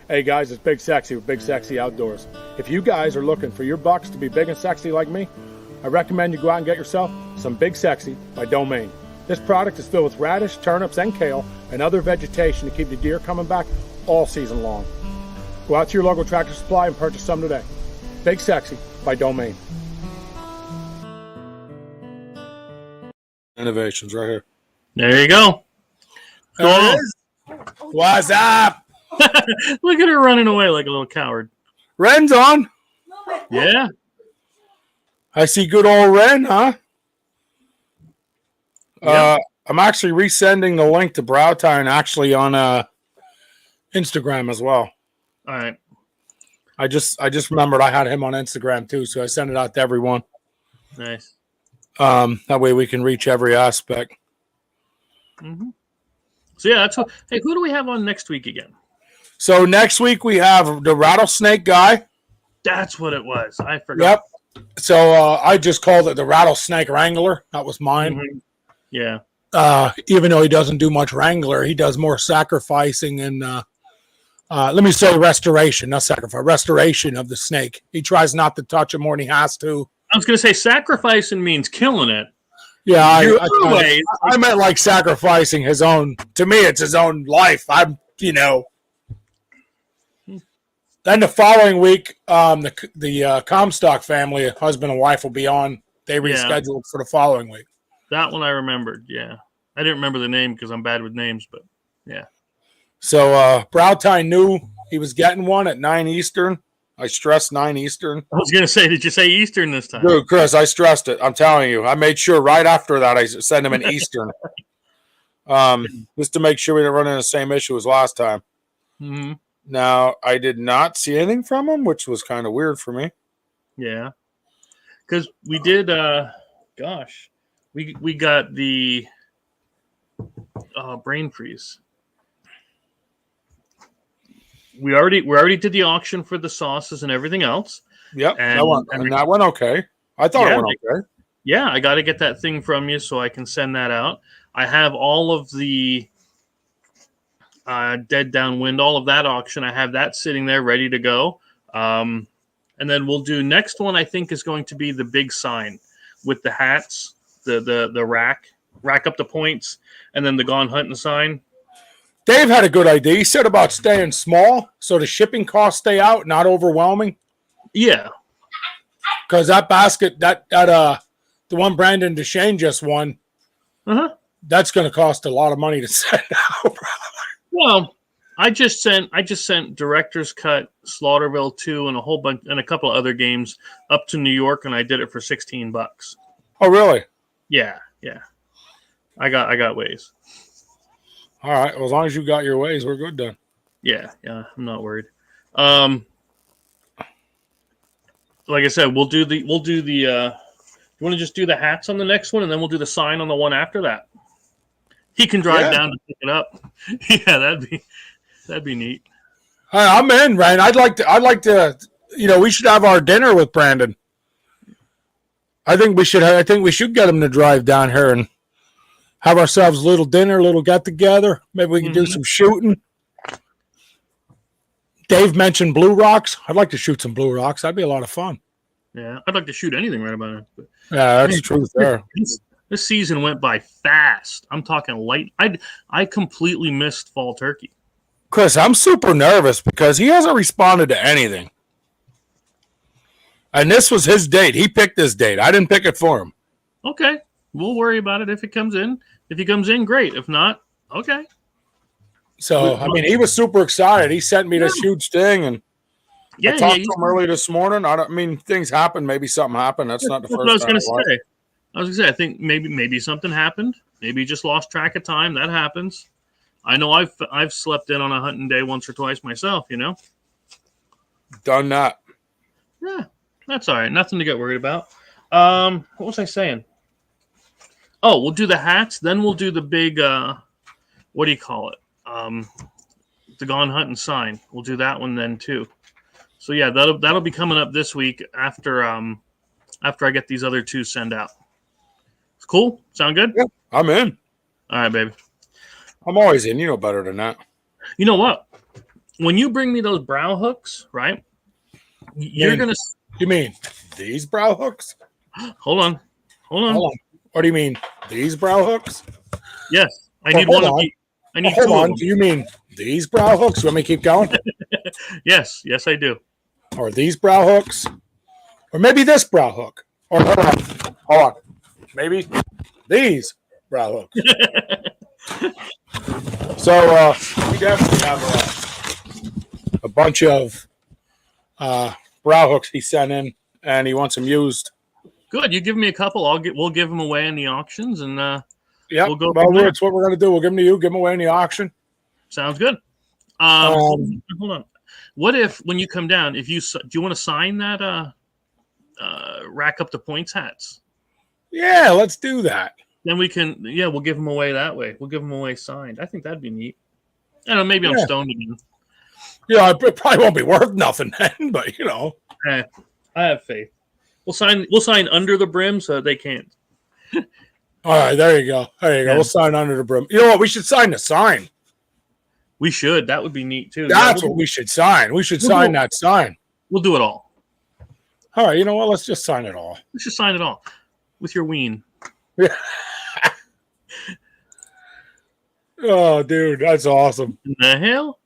Hey guys, it's Big Sexy with Big Sexy Outdoors. If you guys are looking for your bucks to be big and sexy like me, I recommend you go out and get yourself some Big Sexy by Domain. This product is filled with radish, turnips, and kale, and other vegetation to keep the deer coming back all season long. Go out to your local Tractor Supply and purchase some today. Big Sexy by Domain. Innovations right here. There you go. There it is. What's up? Look at her running away like a little coward. Ren's on. Yeah. I see good old Ren, huh? Yeah. I'm actually resending the link to Brow Tine actually on Instagram as well. All right. I just remembered I had him on Instagram too, so I sent it out to everyone. Nice. That way we can reach every aspect. Mm-hmm. So yeah, that's what. Hey, who do we have on next week again? So next week we have the rattlesnake guy. That's what it was. I forgot. Yep. So I just called it the rattlesnake wrangler. That was mine. Mm-hmm. Yeah. Even though he doesn't do much wrangler, he does more sacrificing and let me say restoration, not sacrifice, restoration of the snake. He tries not to touch it more than he has to. I was going to say sacrificing means killing it. Yeah, I meant like sacrificing his own. To me, it's his own life. Then the following week, the Comstock family, husband and wife, will be on. They rescheduled for the following week. That one I remembered. Yeah, I didn't remember the name because I'm bad with names, but yeah. So Brow Tine knew he was getting one at 9 Eastern. I stressed 9 Eastern. I was going to say, did you say Eastern this time? Dude, Chris, I stressed it. I'm telling you. I made sure right after that I sent him an Eastern. Just to make sure we didn't run into the same issue as last time. Mm-hmm. Now, I did not see anything from him, which was kind of weird for me. Yeah. Because we did, we got the brain freeze. We already did the auction for the sauces and everything else. Yep, that went okay. I thought it went okay. Yeah, I got to get that thing from you so I can send that out. I have all of the dead downwind, all of that auction. I have that sitting there ready to go. And then we'll do next one. I think is going to be the big sign with the hats, the rack up the points, and then the gone hunting sign. Dave had a good idea. He said about staying small so the shipping costs stay out, not overwhelming. Yeah. Because that basket, the one Brandon Deshane just won, that's going to cost a lot of money to send out. Well, I just sent Director's Cut, Slaughterville 2, and a whole bunch and a couple of other games up to New York, and I did it for $16. Oh, really? Yeah. I got ways. All right. Well, as long as you got your ways, we're good then. Yeah, I'm not worried. Like I said, we'll do the you want to just do the hats on the next one and then we'll do the sign on the one after that. He can drive down to pick it up. Yeah, that'd be neat. I'm in, Ryan. I'd like to we should have our dinner with Brandon. I think we should get him to drive down here and have ourselves a little dinner, a little get-together. Maybe we can do some shooting. Dave mentioned blue rocks. I'd like to shoot some blue rocks. That'd be a lot of fun. Yeah, I'd like to shoot anything right about it. But, yeah, that's true there. This season went by fast. I'm talking light. I completely missed fall turkey. Chris, I'm super nervous because he hasn't responded to anything. And this was his date. He picked this date. I didn't pick it for him. Okay. We'll worry about it if it comes in. If he comes in, great. If not, okay. So, I mean, he was super excited. He sent me this huge thing, and I talked to him early this morning. Things happen. Maybe something happened. That's not the first time. I was going to say, I think maybe something happened. Maybe he just lost track of time. That happens. I know I've slept in on a hunting day once or twice myself, Done that. Yeah, that's all right. Nothing to get worried about. What was I saying? Oh, we'll do the hats. Then we'll do the big, what do you call it? The gone hunting sign. We'll do that one then too. So yeah, that'll be coming up this week after I get these other two sent out. It's cool. Sound good? Yeah, I'm in. All right, baby. I'm always in. You know better than that. You know what? when you bring me those brow hooks, right? You're gonna. You mean these brow hooks? Hold on. Hold on. What do you mean these brow hooks? Yes, I need one of these. I need two of them. Do you mean these brow hooks? You want me to keep going? Yes, I do. Or these brow hooks? Or maybe this brow hook? Or hold on. Maybe these brow hooks. So we definitely have a bunch of brow hooks he sent in, and he wants them used. Good. You give me a couple. We'll give them away in the auctions, and yeah, we'll go. That's what we're going to do. We'll give them to you. Give them away in the auction. Sounds good. Hold on. What if when you come down, do you want to sign that rack up the points hats? Yeah, let's do that. Then we can. Yeah, we'll give them away that way. We'll give them away signed. I think that'd be neat. I don't know. Maybe I'm stoned again. Yeah, it probably won't be worth nothing then, but you know. I have faith. We'll sign under the brim so they can't. All right, there you go. Yeah. We'll sign under the brim. You know what? We should sign the sign. We should. That would be neat too. That's what we should sign. We should sign that sign. We'll do it all. All right, you know what? Let's just sign it all. Let's just sign it all with your ween. Yeah. Oh, dude, that's awesome. In the hell?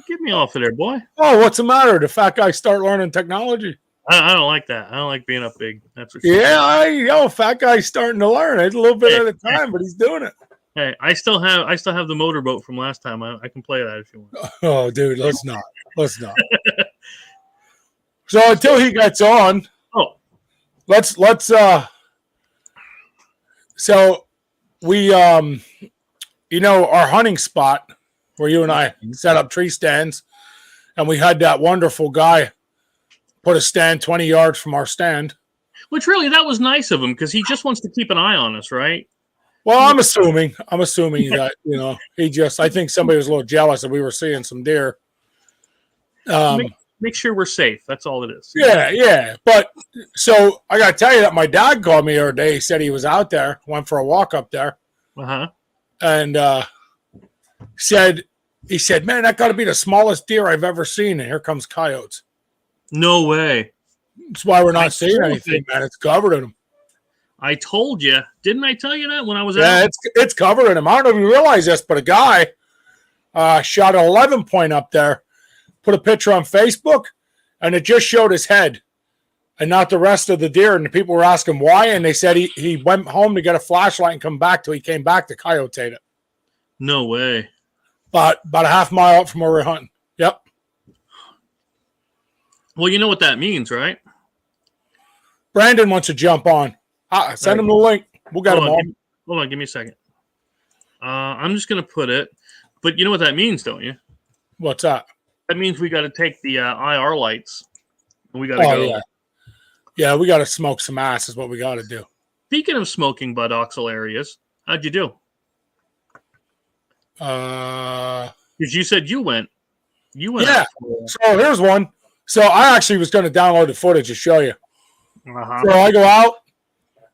Get me off of there, boy. Oh, what's the matter? The fat guy start learning technology. I don't like that. I don't like being up big. That's for sure. Fat guy's starting to learn. It's a little bit at a time, but he's doing it. Hey, I still have the motorboat from last time. I can play that if you want. Oh, dude, let's not. So until he gets on, let's so we our hunting spot where you and I set up tree stands, and we had that wonderful guy put a stand 20 yards from our stand. Which really, that was nice of him because he just wants to keep an eye on us, right? Well, I'm assuming that, I think somebody was a little jealous that we were seeing some deer. Make sure we're safe. That's all it is. Yeah. But so I got to tell you that my dad called me the other day. He said he was out there, went for a walk up there. Uh-huh. And he said, man, that got to be the smallest deer I've ever seen. And here comes coyotes. No way. That's why we're not seeing anything, man. It's covered in them. I told you. Didn't I tell you that when I was out? Yeah, it's covered in them. I don't know if you realize this, but a guy shot an 11 point up there, put a picture on Facebook, and it just showed his head and not the rest of the deer. And the people were asking why, and they said he went home to get a flashlight and come back till he came back to coyote it. No way. About a half mile up from where we're hunting. Yep. Well, you know what that means, right? Brandon wants to jump on. Send him the link. We'll get him on. Hold on, give me a second. I'm just going to put it. But you know what that means, don't you? What's that? That means we got to take the IR lights. And we got to go. Yeah. Yeah, we got to smoke some ass is what we got to do. Speaking of smoking buttocks areas, how'd you do? Because you said you went. Yeah. So here's one. So I actually was going to download the footage to show you. Uh-huh. So I go out,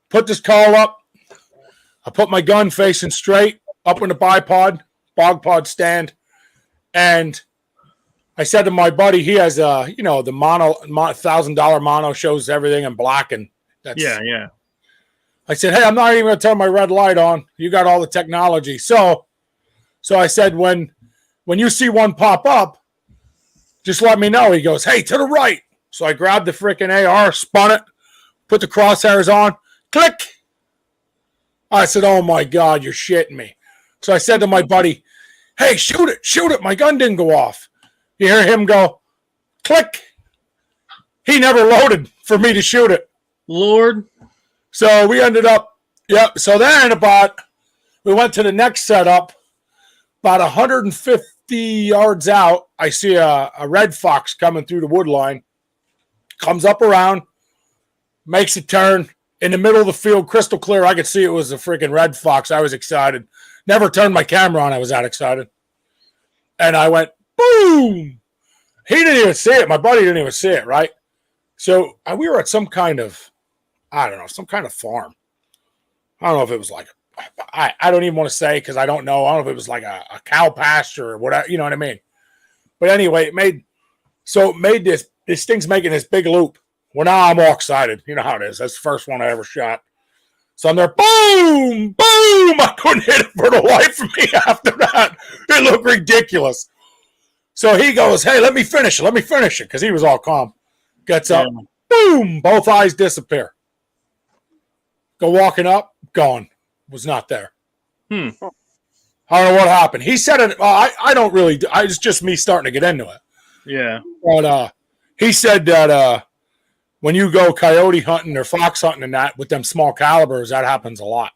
put this call up. I put my gun facing straight up in the bog pod stand. And I said to my buddy, he has the mono $1,000 mono, shows everything in black. And that's, yeah. I said, hey, I'm not even going to turn my red light on. You got all the technology. So I said, when you see one pop up, just let me know. He goes, hey, to the right. So I grabbed the freaking AR, spun it, put the crosshairs on, click. I said, oh, my God, you're shitting me. So I said to my buddy, hey, shoot it. My gun didn't go off. You hear him go, click. He never loaded for me to shoot it. Lord. So we ended up, yep. So then we went to the next setup. About 150 yards out, I see a red fox coming through the wood line. Comes up around, makes a turn in the middle of the field, crystal clear. I could see it was a freaking red fox. I was excited. Never turned my camera on. I was that excited. And I went, boom. He didn't even see it. My buddy didn't even see it, right? So we were at some kind of farm. I don't know if it was like, I don't even want to say because I don't know. I don't know if it was like a cow pasture or whatever. You know what I mean? But anyway, it made this thing's making this big loop. Well, now I'm all excited. You know how it is. That's the first one I ever shot. So I'm there, boom, boom. I couldn't hit it for the life of me after that. It looked ridiculous. So he goes, hey, let me finish it, because he was all calm. Gets up, boom, both eyes disappear. Go walking up, gone. Was not there. I don't know what happened. He said it. I don't really. It's just me starting to get into it. Yeah. But he said that when you go coyote hunting or fox hunting and that with them small calibers, that happens a lot.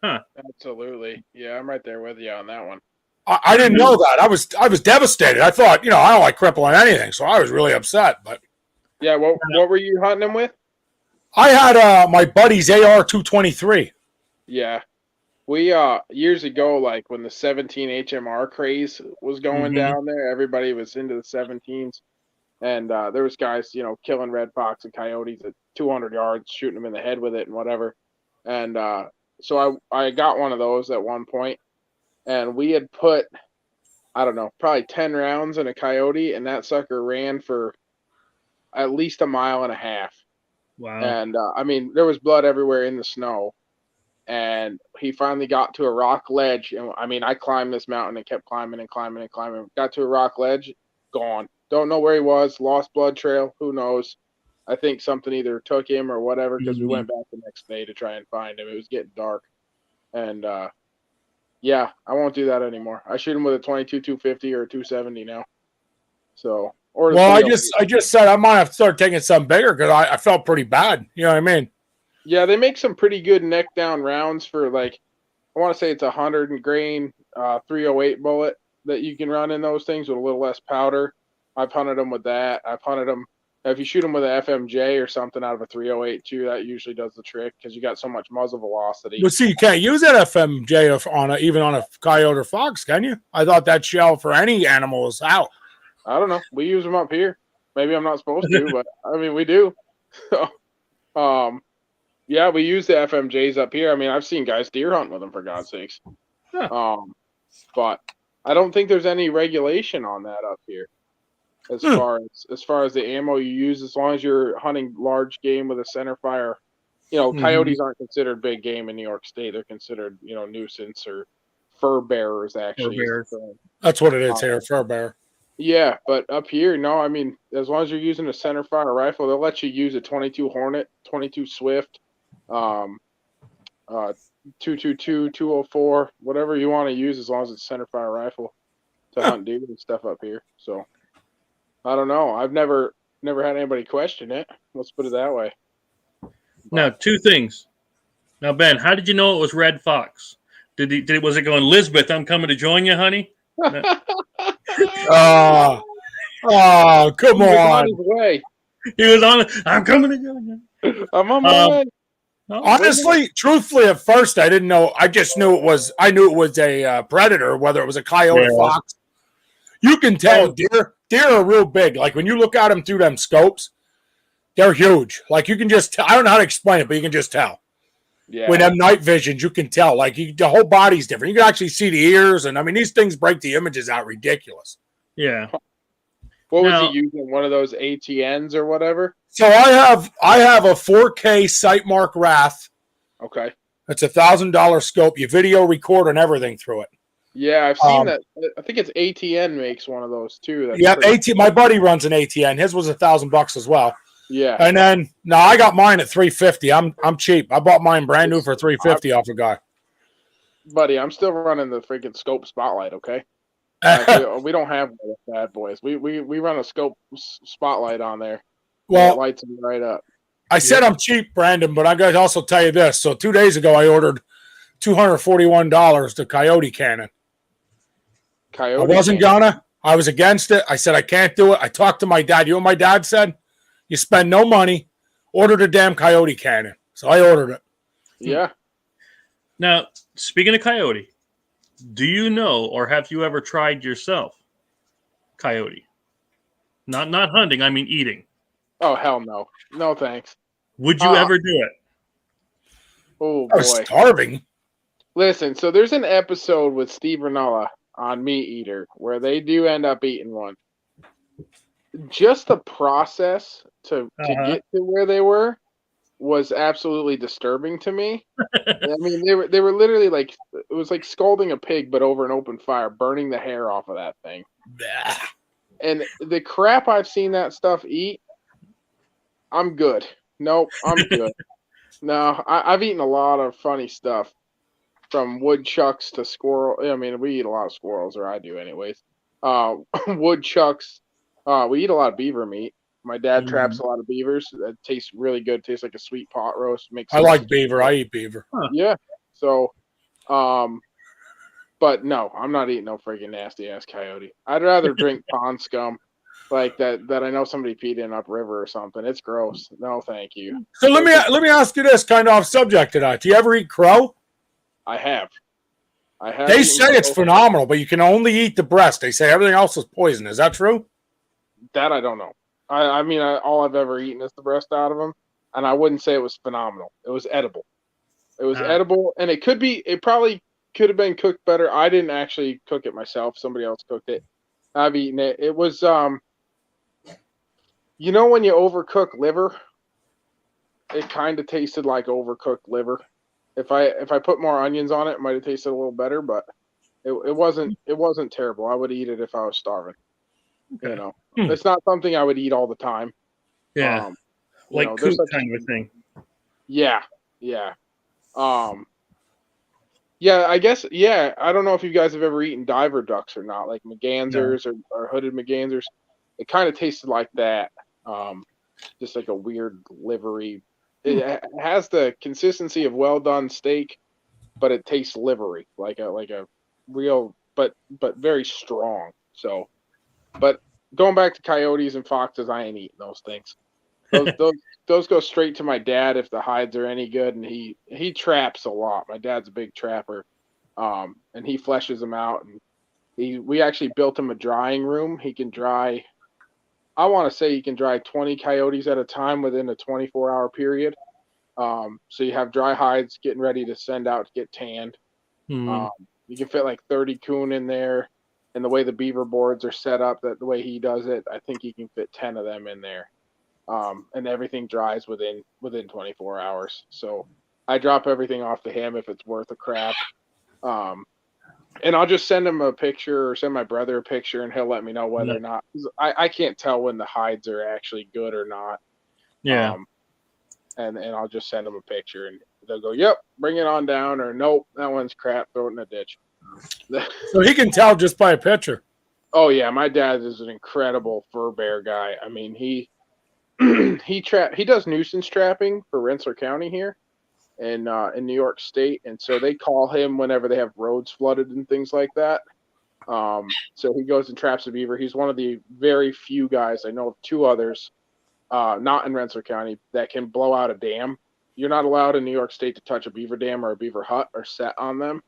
Huh. Absolutely. Yeah, I'm right there with you on that one. I didn't know that. I was devastated. I thought, I don't like crippling anything, so I was really upset. But yeah, what were you hunting them with? I had my buddy's AR-223. Yeah. We years ago, like when the 17 HMR craze was going down there, everybody was into the 17s, and there was guys, killing red fox and coyotes at 200 yards, shooting them in the head with it and whatever. And so I got one of those at one point, and we had put, I don't know, probably 10 rounds in a coyote, and that sucker ran for at least a mile and a half. Wow. And I mean, there was blood everywhere in the snow. And he finally got to a rock ledge. And I mean, I climbed this mountain and kept climbing and climbing and climbing. Got to a rock ledge, gone. Don't know where he was. Lost blood trail. Who knows? I think something either took him or whatever, because we went back the next day to try and find him. It was getting dark. And yeah, I won't do that anymore. I shoot him with a 22-250 or a 270 now. So, well, I just said I might have to start taking something bigger because I felt pretty bad. You know what I mean? Yeah, they make some pretty good neck down rounds for, like, I want to say it's 100 grain 308 bullet that you can run in those things with a little less powder. I've hunted them with that. I've hunted them. If you shoot them with an FMJ or something out of a 308 too, that usually does the trick because you got so much muzzle velocity. But see, you can't use that FMJ even on a coyote or fox, can you? I thought that shell for any animal is out. I don't know. We use them up here. Maybe I'm not supposed to, but I mean we do. Yeah, we use the FMJs up here. I mean, I've seen guys deer hunt with them, for God's sakes. Huh. But I don't think there's any regulation on that up here. As far as the ammo you use, as long as you're hunting large game with a center fire, coyotes aren't considered big game in New York State. They're considered, nuisance or fur bearers, actually. Fur bearers. That's what it is here, fur bearer. Yeah, but up here, no. I mean, as long as you're using a center fire rifle, they'll let you use a 22 Hornet, 22 Swift, 222, 204, whatever you want to use, as long as it's center fire rifle to hunt deer and stuff up here. So I don't know. I've never had anybody question it. Let's put it that way. Now, two things. Now, Ben, how did you know it was Red Fox? Was it going, Lisbeth, I'm coming to join you, honey? Oh, come on. His way. He was on it. I'm coming to join you. I'm on my way. Honestly, truthfully, at first I didn't know. I just knew it was. I knew it was a predator, whether it was a coyote or fox. You can tell deer are real big. Like when you look at them through them scopes, they're huge. Like you can just. I don't know how to explain it, but you can just tell. Yeah. With them night visions, you can tell. Like the whole body's different. You can actually see the ears, and I mean these things break the images out ridiculous. Yeah. What was he using? One of those ATNs or whatever? So I have a 4K Sightmark Wrath. Okay. It's $1,000 scope. You video record and everything through it. Yeah, I've seen that. I think it's ATN makes one of those too. My buddy runs an ATN. His was $1,000 as well. Yeah. And then I got mine at $350. I'm cheap. I bought mine brand new for $350 off a guy. Buddy, I'm still running the freaking scope spotlight. Okay. We don't have bad boys. We run a scope spotlight on there. Well, it lights them right up. I said I'm cheap, Brandon, but I got to also tell you this. So 2 days ago, I ordered $241 to Coyote Cannon. I wasn't gonna. I was against it. I said I can't do it. I talked to my dad. You know what my dad said? You spend no money, order the damn Coyote Cannon. So I ordered it. Yeah. Now, speaking of coyote, do you know or have you ever tried yourself coyote? Not hunting, I mean eating. Oh, hell no. No, thanks. Would you ever do it? Oh, boy. I was starving. Listen, so there's an episode with Steve Ranella on Meat Eater where they do end up eating one. just the process to Uh-huh. get to where they were was absolutely disturbing to me. I mean, they were literally like it was like scalding a pig, but over an open fire, burning the hair off of that thing. Bah. And the crap I've seen that stuff eat, I'm good. Nope, I'm good. No, I've eaten a lot of funny stuff, from woodchucks to squirrel. I mean, we eat a lot of squirrels, or I do, anyways. Woodchucks. We eat a lot of beaver meat. My dad traps Mhm. a lot of beavers. That tastes really good. Tastes like a sweet pot roast. Makes I some like stew. beaver. I eat beaver. Yeah. So, um, but no, I'm not eating no freaking nasty ass coyote. I'd rather drink pond scum like that I know somebody peed in upriver or something. It's gross. No, thank you. So let Those me are, let me ask you this, kind of off subject to that. Do you ever eat crow? I have. I have They eaten say it's crow. phenomenal, but you can only eat the breast. They say everything else is poison. Is that true? That I don't know. I mean, all I've ever eaten is the breast out of them, and I wouldn't say it was phenomenal. It was edible. It was Ah, edible, and it could be. It probably could have been cooked better. I didn't actually cook it myself. Somebody else cooked it. I've eaten it. It was you know when you overcook liver, it kind of tasted like overcooked liver. If I put more onions on it, it might have tasted a little better, but it wasn't terrible. I would eat it if I was starving. You okay. know, Hmm. it's not something I would eat all the time. Yeah, Um, like there's coop such kind of a thing. yeah, yeah. Um, yeah, I guess yeah. I don't know if you guys have ever eaten diver ducks or not, like No. mergansers or hooded mergansers. It kind of tasted like that. Um, just like a weird livery. Hmm. It has the consistency of well done steak, but it tastes livery, like a real, but very strong. So, but going back to coyotes and foxes, I ain't eating those things. Those those those go straight to my dad if the hides are any good, and he traps a lot. My dad's a big trapper, and he fleshes them out. And we actually built him a drying room. He can dry. I want to say he can dry 20 coyotes at a time within a 24-hour period. So you have dry hides getting ready to send out to get tanned. Hmm. Um, you can fit like 30 coon in there, and the way the beaver boards are set up, that the way he does it, I think he can fit 10 of them in there. And everything dries within 24 hours. So I drop everything off to him if it's worth a crap. Um, and I'll just send him a picture or send my brother a picture, and he'll let me know whether Yeah. or not. 'Cause I can't tell when the hides are actually good or not. Yeah. Um, and I'll just send them a picture, and they'll go, "Yep, bring it on down," or "Nope, that one's crap, throw it in the ditch." So he can tell just by a picture. Oh yeah, my dad is an incredible fur bear guy. I mean, he he does nuisance trapping for Rensselaer County here in New York State, and so they call him whenever they have roads flooded and things like that. So he goes and traps a beaver. He's one of the very few guys, I know of two others, not in Rensselaer County, that can blow out a dam. You're not allowed in New York State to touch a beaver dam or a beaver hut or set on them.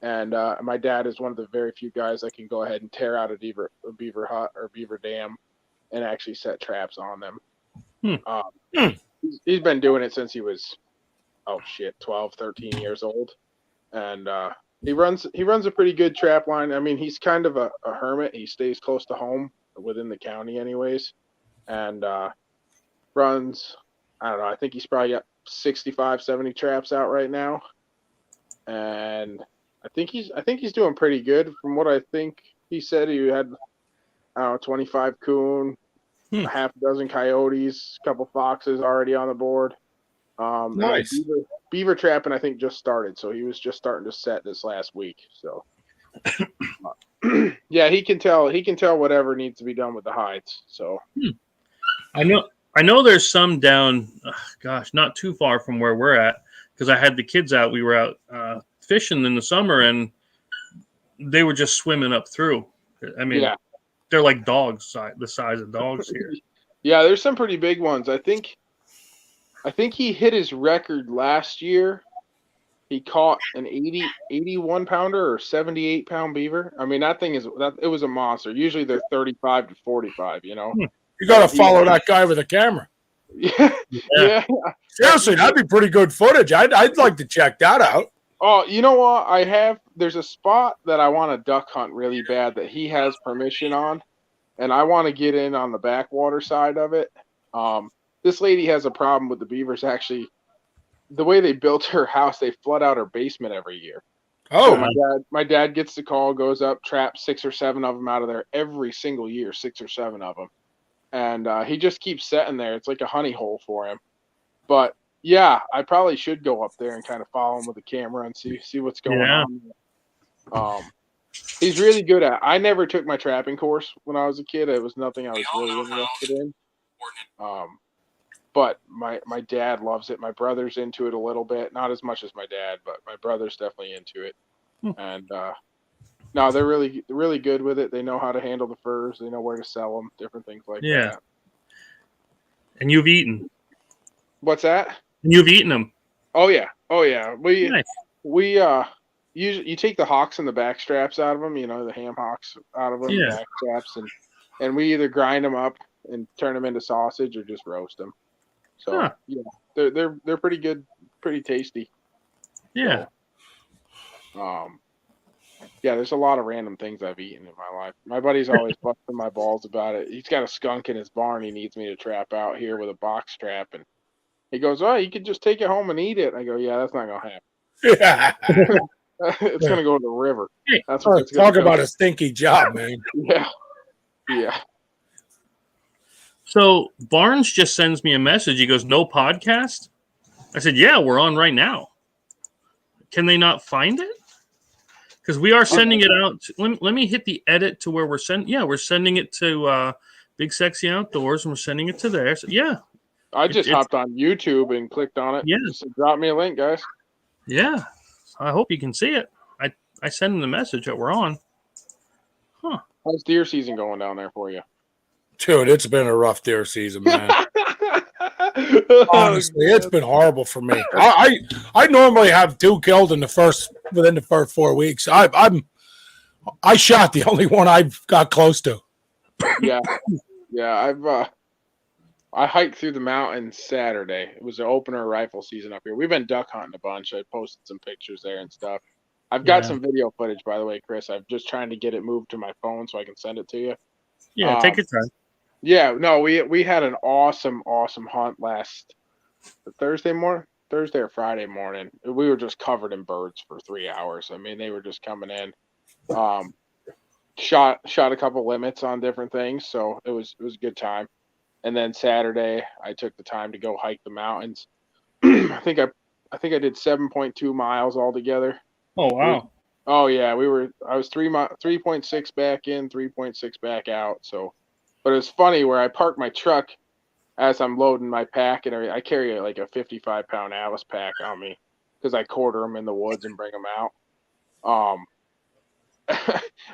And my dad is one of the very few guys that can go ahead and tear out a beaver hut or beaver dam and actually set traps on them. Hmm. Um, Hmm. he's been doing it since he was, oh shit, 12, 13 years old. And he runs a pretty good trap line. I mean, he's kind of a hermit. He stays close to home within the county anyways. And runs, I don't know, I think he's probably got 65, 70 traps out right now. And I think he's doing pretty good. From what I think he said, he had, I don't know, 25 coon, Hmm. a half dozen coyotes, a couple foxes already on the board. And then Nice. beaver trapping, I think, just started, so he was just starting to set this last week. So yeah, he can tell whatever needs to be done with the hides. So I know. I know there's some down. Gosh, not too far from where we're at, because I had the kids out. We were out fishing in the summer, and they were just swimming up through. I mean, yeah, they're like dogs, the size of dogs here. yeah, there's some pretty big ones. I think he hit his record last year. He caught an 81 pounder or 78-pound beaver. I mean, it was a monster. Usually they're 35 to 45, Hmm. You got and to follow that guy with a camera. yeah, Yeah. yeah. Seriously, that'd be pretty good footage. I'd like to check that out. Oh, you know what? There's a spot that I want to duck hunt really bad that he has permission on. and I want to get in on the backwater side of it. This lady has a problem with the beavers. Actually, the way they built her house, they flood out her basement every year. So Oh, my dad gets the call, goes up, traps 6 or 7 of them out of there every single year, 6 or 7 of them, and he just keeps sitting there. It's like a honey hole for him. But yeah, I probably should go up there and kind of follow him with the camera and see what's going Yeah. on. He's really good at. I never took my trapping course when I was a kid. It was nothing I was really interested in. But my dad loves it. My brother's into it a little bit, not as much as my dad, but my brother's definitely into it. And no, they're really good with it. They know how to handle the furs. They know where to sell them, different things like Yeah. that. And you've eaten. What's that? And you've eaten them. Oh yeah. Nice. We you take the hocks and the back straps out of them, the ham hocks out of them, Yeah. back straps, and we either grind them up and turn them into sausage or just roast them. So Huh. yeah, they're pretty good, pretty tasty. Yeah. So, yeah, there's a lot of random things I've eaten in my life. My buddy's always busting my balls about it. He's got a skunk in his barn he needs me to trap out here with a box trap, and he goes, "Oh, you could just take it home and eat it." I go, "Yeah, that's not gonna happen. It's gonna go to the river." That's what it's gonna talk go. about a stinky job, man. Yeah. So Barnes just sends me a message. He goes, "No podcast?" I said, "Yeah, we're on right now." Can they not find it? Because we are sending it out. Let me hit the edit to where we're sending. Yeah, we're sending it to Big Sexy Outdoors, and we're sending it to there. So, yeah. I just hopped on YouTube and clicked on it. Yeah. Just said, drop me a link, guys. Yeah. I hope you can see it. I send them the message that we're on. Huh. How's deer season going down there for you? Dude, it's been a rough deer season, man. Honestly, it's been horrible for me. I normally have 2 killed within the first 4 weeks. I shot the only one I've got close to. Yeah. I hiked through the mountains Saturday. It was the opener rifle season up here. We've been duck hunting a bunch. I posted some pictures there and stuff. I've got some video footage, by the way, Chris. I'm just trying to get it moved to my phone so I can send it to you. Yeah, take your time. Yeah, no, we had an awesome hunt last Thursday or Friday morning. We were just covered in birds for 3 hours. I mean, they were just coming in. Shot a couple limits on different things, so it was a good time. And then Saturday, I took the time to go hike the mountains. I think I did 7.2 miles altogether. Oh wow! Oh yeah, I was 3.6 back in, 3.6 back out. So, but it was funny where I parked my truck as I'm loading my pack and everything. I carry like a 55-pound Alice pack on me because I quarter them in the woods and bring them out.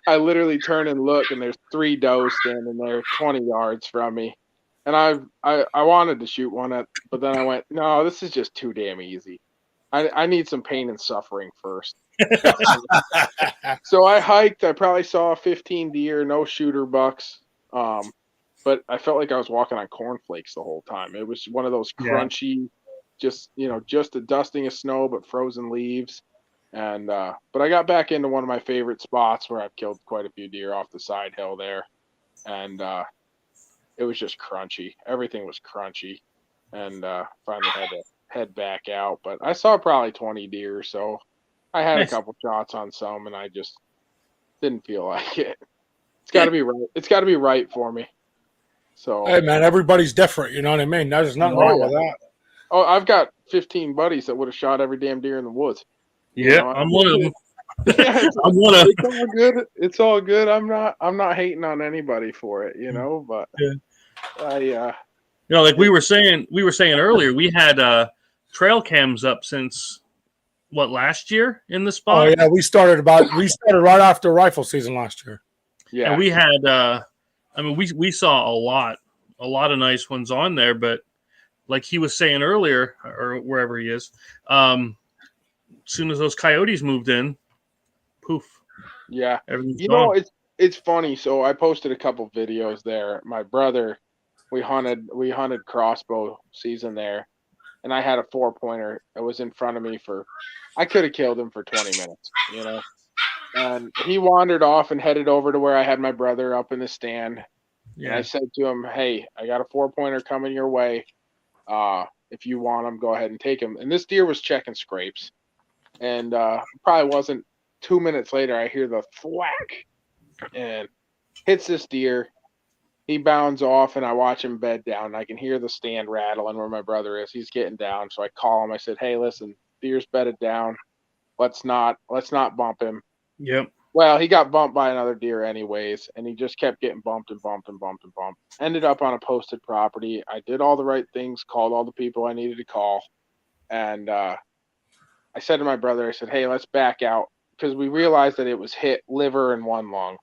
I literally turn and look, and there's 3 does standing there 20 yards from me. And I wanted to shoot one but then I went, no, this is just too damn easy. I need some pain and suffering first. So I hiked. I probably saw 15 deer, no shooter bucks. But I felt like I was walking on cornflakes the whole time. It was one of those crunchy, just a dusting of snow, but frozen leaves. And but I got back into one of my favorite spots where I've killed quite a few deer off the side hill there, and it was just crunchy. Everything was crunchy, and finally had to head back out. But I saw probably 20 deer, so I had a couple shots on some, and I just didn't feel like it. It's got to be right. It's got to be right for me. So hey man, everybody's different. You know what I mean? There's nothing wrong with that. Oh, I've got 15 buddies that would have shot every damn deer in the woods. Yeah, I'm one of them. I'm one of. It's all good. It's all good. I'm not hating on anybody for it, But like we were saying earlier, we had trail cams up since last year in the spot. Oh yeah, we started right after rifle season last year. Yeah, and we had. We saw a lot of nice ones on there, but like he was saying earlier, or wherever he is, as soon as those coyotes moved in, poof. Yeah, everything's gone. It's funny. So I posted a couple videos there. My brother, we hunted crossbow season there, and I had a 4-pointer that was in front of me I could have killed him for 20 minutes, And he wandered off and headed over to where I had my brother up in the stand. And I said to him, "Hey, I got a 4-pointer coming your way. If you want him, go ahead and take him." And this deer was checking scrapes, and probably wasn't 2 minutes later, I hear the thwack and hits this deer. He bounds off, and I watch him bed down. And I can hear the stand rattling where my brother is. He's getting down, so I call him. I said, "Hey, listen, deer's bedded down. Let's not bump him." Yep. Well, he got bumped by another deer anyways, and he just kept getting bumped and bumped and bumped and bumped. Ended up on a posted property. I did all the right things, called all the people I needed to call, and I said to my brother, I said, "Hey, let's back out," because we realized that it was hit liver and one lung,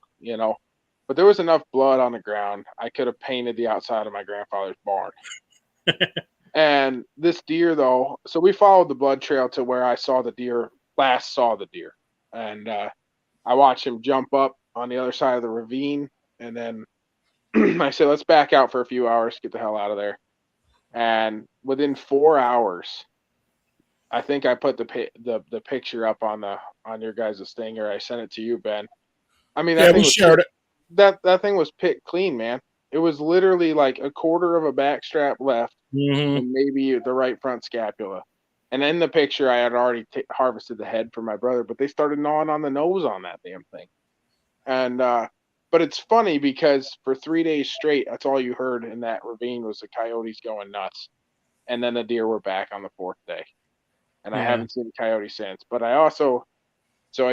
But there was enough blood on the ground. I could have painted the outside of my grandfather's barn. And this deer, though, so we followed the blood trail to where I last saw the deer. And I watched him jump up on the other side of the ravine. And then I said, "Let's back out for a few hours, get the hell out of there." And within 4 hours, I think I put the picture up on your guys' thing, or I sent it to you, Ben. I mean, Yeah, we shared it. That thing was picked clean, man. It was literally like a quarter of a back strap left, and maybe the right front scapula. And in the picture, I had already harvested the head for my brother, but they started gnawing on the nose on that damn thing. And but it's funny because for 3 days straight, that's all you heard in that ravine was the coyotes going nuts, and then the deer were back on the 4th day. And I haven't seen a coyote since. But I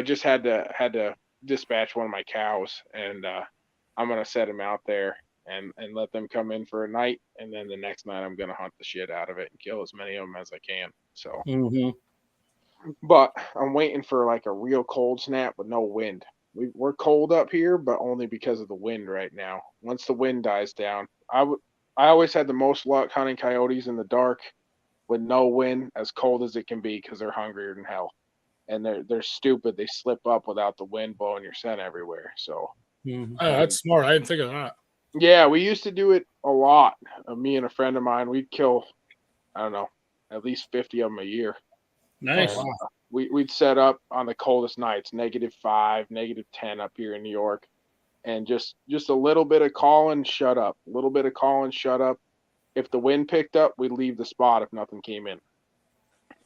just had to dispatch one of my cows, and I'm gonna set him out there and let them come in for a night, and then the next night I'm gonna hunt the shit out of it and kill as many of them as I can. So, but I'm waiting for like a real cold snap with no wind. We're cold up here, but only because of the wind right now. Once the wind dies down, I always had the most luck hunting coyotes in the dark with no wind, as cold as it can be, because they're hungrier than hell. And they're stupid. They slip up without the wind blowing your scent everywhere. So Oh, that's smart. I didn't think of that. yeah, we used to do it a lot. Me and a friend of mine, we'd kill, I don't know, at least 50 of them a year. Nice. And, we'd set up on the coldest nights, -5, -10 up here in New York, and just a little bit of call and shut up, a little bit of call and shut up. If the wind picked up, we'd leave the spot if nothing came in,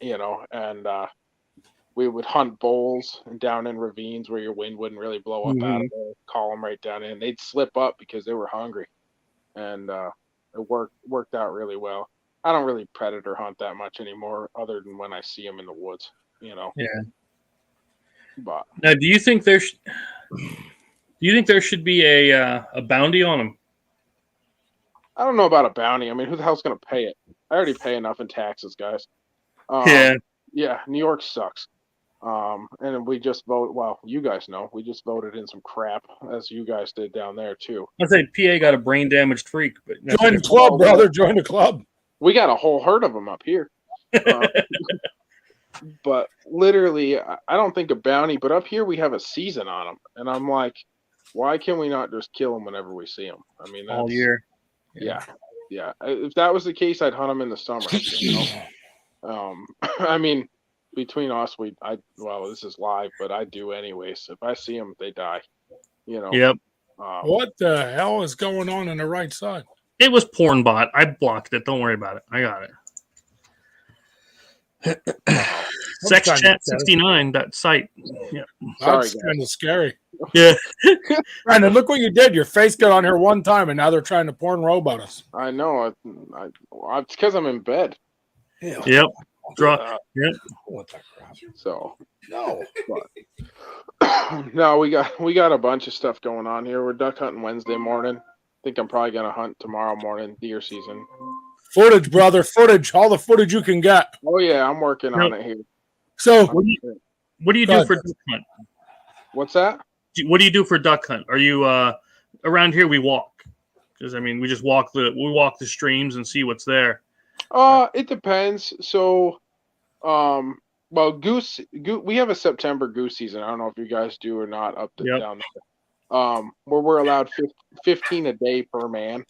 and we would hunt bowls and down in ravines where your wind wouldn't really blow up out of there, call them right down in. They'd slip up because they were hungry, and it worked out really well. I don't really predator hunt that much anymore, other than when I see them in the woods, Yeah. But now, do you think there should be a bounty on them? I don't know about a bounty. I mean, who the hell's going to pay it? I already pay enough in taxes, guys. Yeah, New York sucks. And we just vote. Well, you guys know we just voted in some crap, as you guys did down there too. I say PA got a brain damaged freak, but Join the club, brother. Join the club. We got a whole herd of them up here. But literally, I don't think a bounty. But up here, we have a season on them, and I'm like, why can we not just kill them whenever we see them? I mean, all year. Yeah. If that was the case, I'd hunt them in the summer. I mean, between us, this is live, but I do anyways. If I see them, they die. Yep. What the hell is going on the right side? It was porn bot. I blocked it. Don't worry about it. I got it. Sex Chat 69, that site. Yeah. That's kind of scary. Yeah. Brandon, look what you did. Your face got on here one time, and now they're trying to porn robot us. I know. It's because I'm in bed. Yep. Yep. What the crap? So no. No, we got a bunch of stuff going on here. We're duck hunting Wednesday morning. I think I'm probably gonna hunt tomorrow morning, deer season. Footage, brother. Footage. All the footage you can get. Oh yeah, I'm working on it here. So what do you do for duck hunt? What's that? What do you do for duck hunt? Are you around here? We walk, because I mean we just walk the streams and see what's there. It depends. So, well, goose. We have a September goose season. I don't know if you guys do or not down there. Where we're allowed 15 a day per man.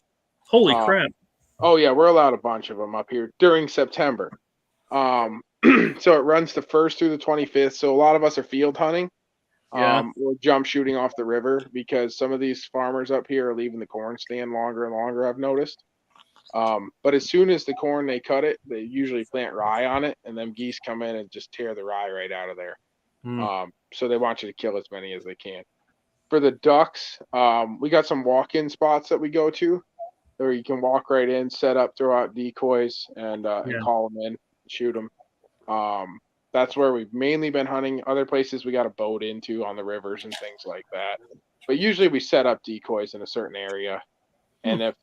Holy crap! Oh yeah, we're allowed a bunch of them up here during September. So it runs the 1st through the 25th. So a lot of us are field hunting. Yeah. or jump shooting off the river, because some of these farmers up here are leaving the corn stand longer and longer, I've noticed. But as soon as the corn, they cut it, they usually plant rye on it, and then geese come in and just tear the rye right out of there. Mm. So they want you to kill as many as they can. For the ducks, we got some walk-in spots that we go to where you can walk right in, set up, throw out decoys, and Yeah. call them in, shoot them. That's where we've mainly been hunting. Other places we got a boat into on the rivers and things like that. But usually we set up decoys in a certain area, and if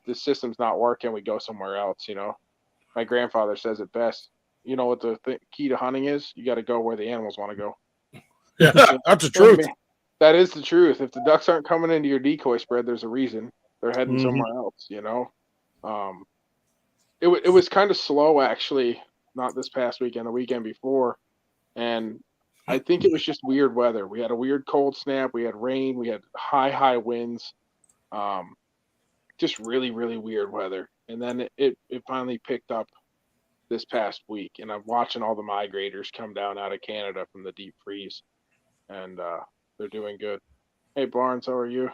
the system's not working, we go somewhere else. My grandfather says it best. You know what the key to hunting is? You got to go where the animals want to go. Yeah, that's the Oh, truth. man. That is the truth. If the ducks aren't coming into your decoy spread, there's a reason. They're heading somewhere else. It was kind of slow, actually. Not this past weekend, the weekend before, and I think it was just weird weather. We had a weird cold snap. We had rain. We had high winds. Just really, really weird weather. And then it finally picked up this past week, and I'm watching all the migrators come down out of Canada from the deep freeze, and they're doing good. Hey, Barnes, how are you?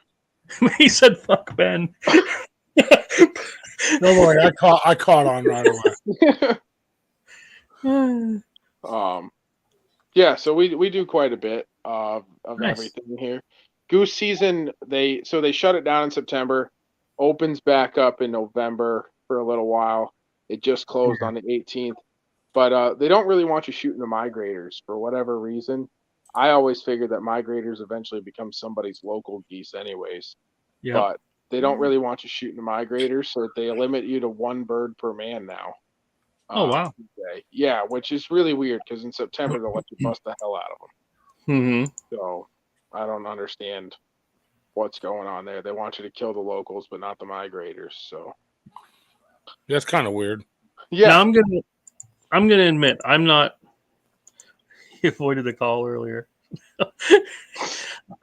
He said, "Fuck Ben." Don't worry, I caught on right away. Yeah, so we do quite a bit of Nice. everything here. Goose season, they shut it down in September, opens back up in November for a little while. It just closed on the 18th, but they don't really want you shooting the migrators for whatever reason. I always figured that migrators eventually become somebody's local geese anyways, Yeah. but they don't really want you shooting the migrators, so they limit you to one bird per man now. Oh wow. Yeah, which is really weird because in September they'll let you bust the hell out of them. Mm-hmm. So I don't understand what's going on there. They want you to kill the locals, but not the migrators. So That's kind of weird. yeah, Now I'm gonna admit I'm not. He avoided the call earlier.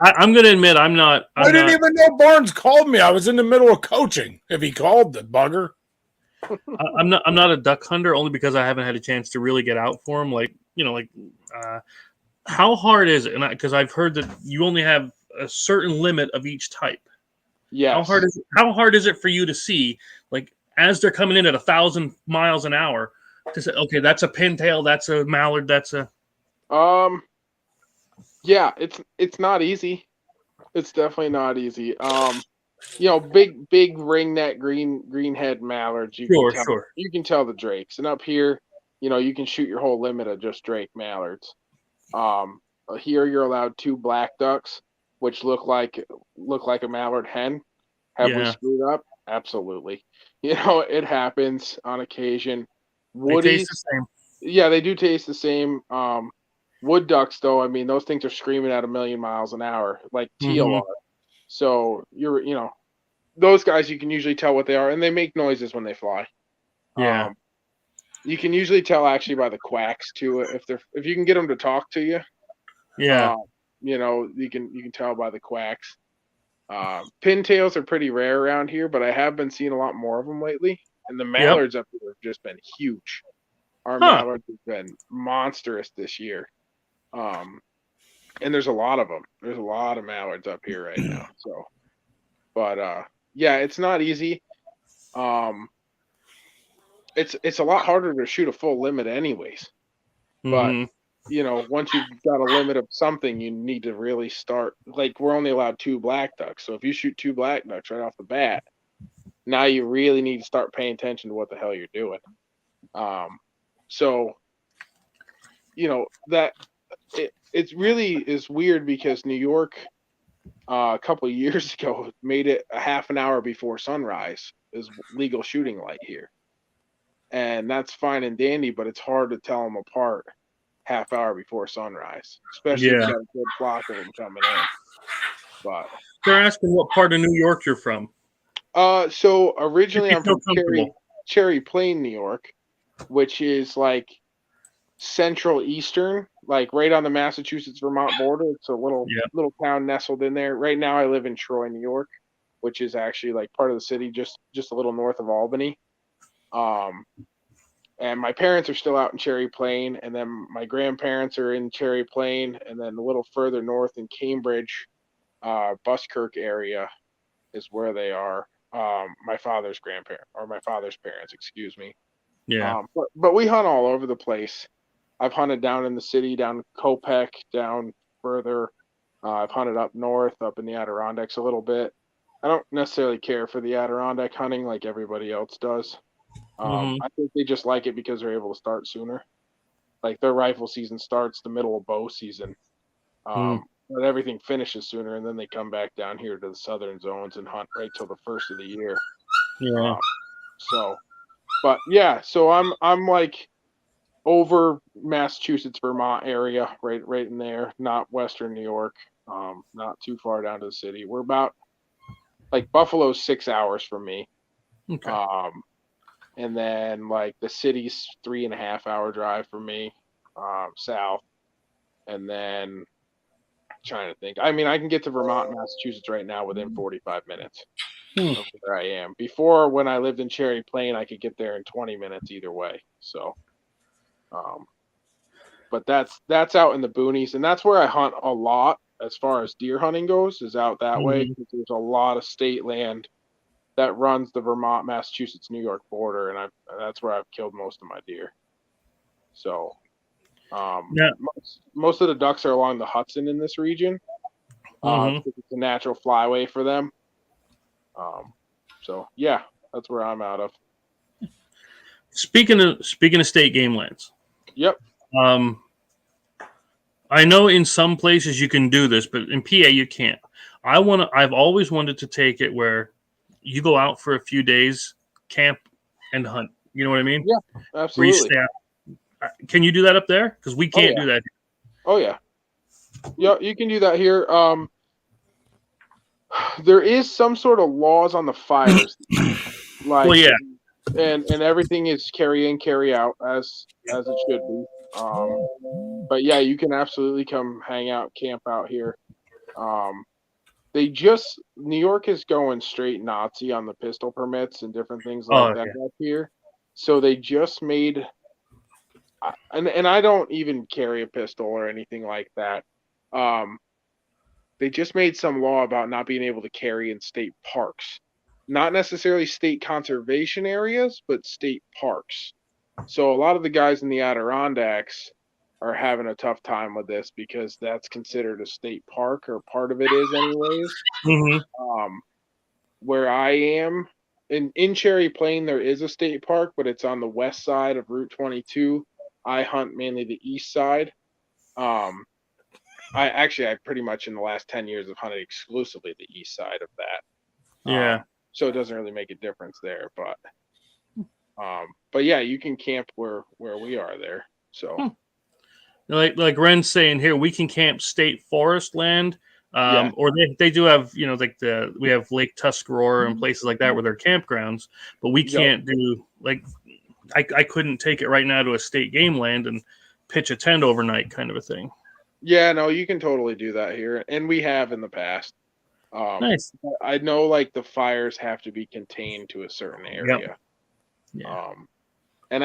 I'm gonna admit I'm not. I didn't even know Barnes called me. I was in the middle of coaching. If he called, the bugger. I'm not a duck hunter, only because I haven't had a chance to really get out for them. How hard is it? And because I've heard that you only have a certain limit of each type. yes. How hard is it for you to see, like, as they're coming in at 1,000 miles an hour, to say, okay, that's a pintail, that's a mallard, that's a Yeah, it's not easy. It's definitely not easy. Big ring neck green head mallards. Sure. You can tell the drakes, and up here, you can shoot your whole limit of just drake mallards. Here you're allowed 2 black ducks, which look like a mallard hen. Have we Yeah. screwed up? Absolutely. It happens on occasion. They taste Woodies, the same. yeah, they do taste the same. Wood ducks, though, I mean, those things are screaming at 1,000,000 miles an hour, like teal are. So those guys, you can usually tell what they are, and they make noises when they fly. Yeah. You can usually tell actually by the quacks too, if you can get them to talk to you. Yeah. You can tell by the quacks. Pintails are pretty rare around here, but I have been seeing a lot more of them lately. And the mallards up here have just been huge. Our mallards have been monstrous this year. And there's a lot of them. There's a lot of mallards up here right now. So, but yeah, it's not easy. It's a lot harder to shoot a full limit anyways. But once you've got a limit of something, you need to really start. Like, we're only allowed 2 black ducks. So if you shoot 2 black ducks right off the bat, now you really need to start paying attention to what the hell you're doing. So that it really is weird because New York a couple of years ago made it a half an hour before sunrise is legal shooting light here. And that's fine and dandy, but it's hard to tell them apart half hour before sunrise, especially if you got a good flock of them coming in. But they're asking what part of New York you're from. So originally I'm from Cherry Plain, New York, which is like central eastern, like right on the Massachusetts-Vermont border. It's a little town nestled in there. Right now I live in Troy, New York, which is actually like part of the city, just a little north of Albany. And my parents are still out in Cherry Plain, and then my grandparents are in Cherry Plain, and then a little further north in Cambridge, Buskirk area is where they are. My father's parents, excuse me. Yeah. But we hunt all over the place. I've hunted down in the city, down Kopek, down further. I've hunted up north, up in the Adirondacks a little bit. I don't necessarily care for the Adirondack hunting like everybody else does. I think they just like it because they're able to start sooner. Like their rifle season starts the middle of bow season, but everything finishes sooner, and then they come back down here to the southern zones and hunt right till the first of the year. Yeah. So, but yeah, so I'm like over Massachusetts, Vermont area, right in there, not Western New York, not too far down to the city. We're about like Buffalo's 6 hours from me. Okay. And then like the city's 3.5 hour drive from me, south. And then trying to think. I mean, I can get to Vermont, Massachusetts right now within 45 minutes of where I am. Before, when I lived in Cherry Plain, I could get there in 20 minutes either way. So, but that's out in the boonies, and that's where I hunt a lot as far as deer hunting goes, is out that way. There's a lot of state land that runs the Vermont, Massachusetts, New York border, and that's where I've killed most of my deer. So, Yeah. most of the ducks are along the Hudson in this region. Because it's a natural flyway for them. So yeah, that's where I'm out of. Speaking of state game lands. Yep. I know in some places you can do this, but in PA you can't. I've always wanted to take it where you go out for a few days, camp, and hunt. You know what I mean? Yeah, absolutely. Where you stay out. Can you do that up there? Because we can't do that. Oh yeah. Yeah, you can do that here. There is some sort of laws on the fires, like, Well, yeah. and everything is carry in, carry out as it should be. But yeah, you can absolutely come hang out, camp out here. New York is going straight Nazi on the pistol permits and different things like that up here. So they just made, and I don't even carry a pistol or anything like that. They just made some law about not being able to carry in state parks, not necessarily state conservation areas, but state parks. So a lot of the guys in the Adirondacks are having a tough time with this because that's considered a state park, or part of it is anyways. Where I am in Cherry Plain, there is a state park, but it's on the west side of Route 22. I hunt mainly the east side. I pretty much in the last 10 years have hunted exclusively the east side of that. Yeah. So it doesn't really make a difference there, but yeah, you can camp where we are there. So like Ren's saying here, we can camp state forest land. Or they do have, like we have Lake Tuscarora and places like that where they're campgrounds, but we can't do, like, I couldn't take it right now to a state game land and pitch a tent overnight kind of a thing. Yeah, no, you can totally do that here, and we have in the past. Nice. I know, like, the fires have to be contained to a certain area. Yep. Yeah. And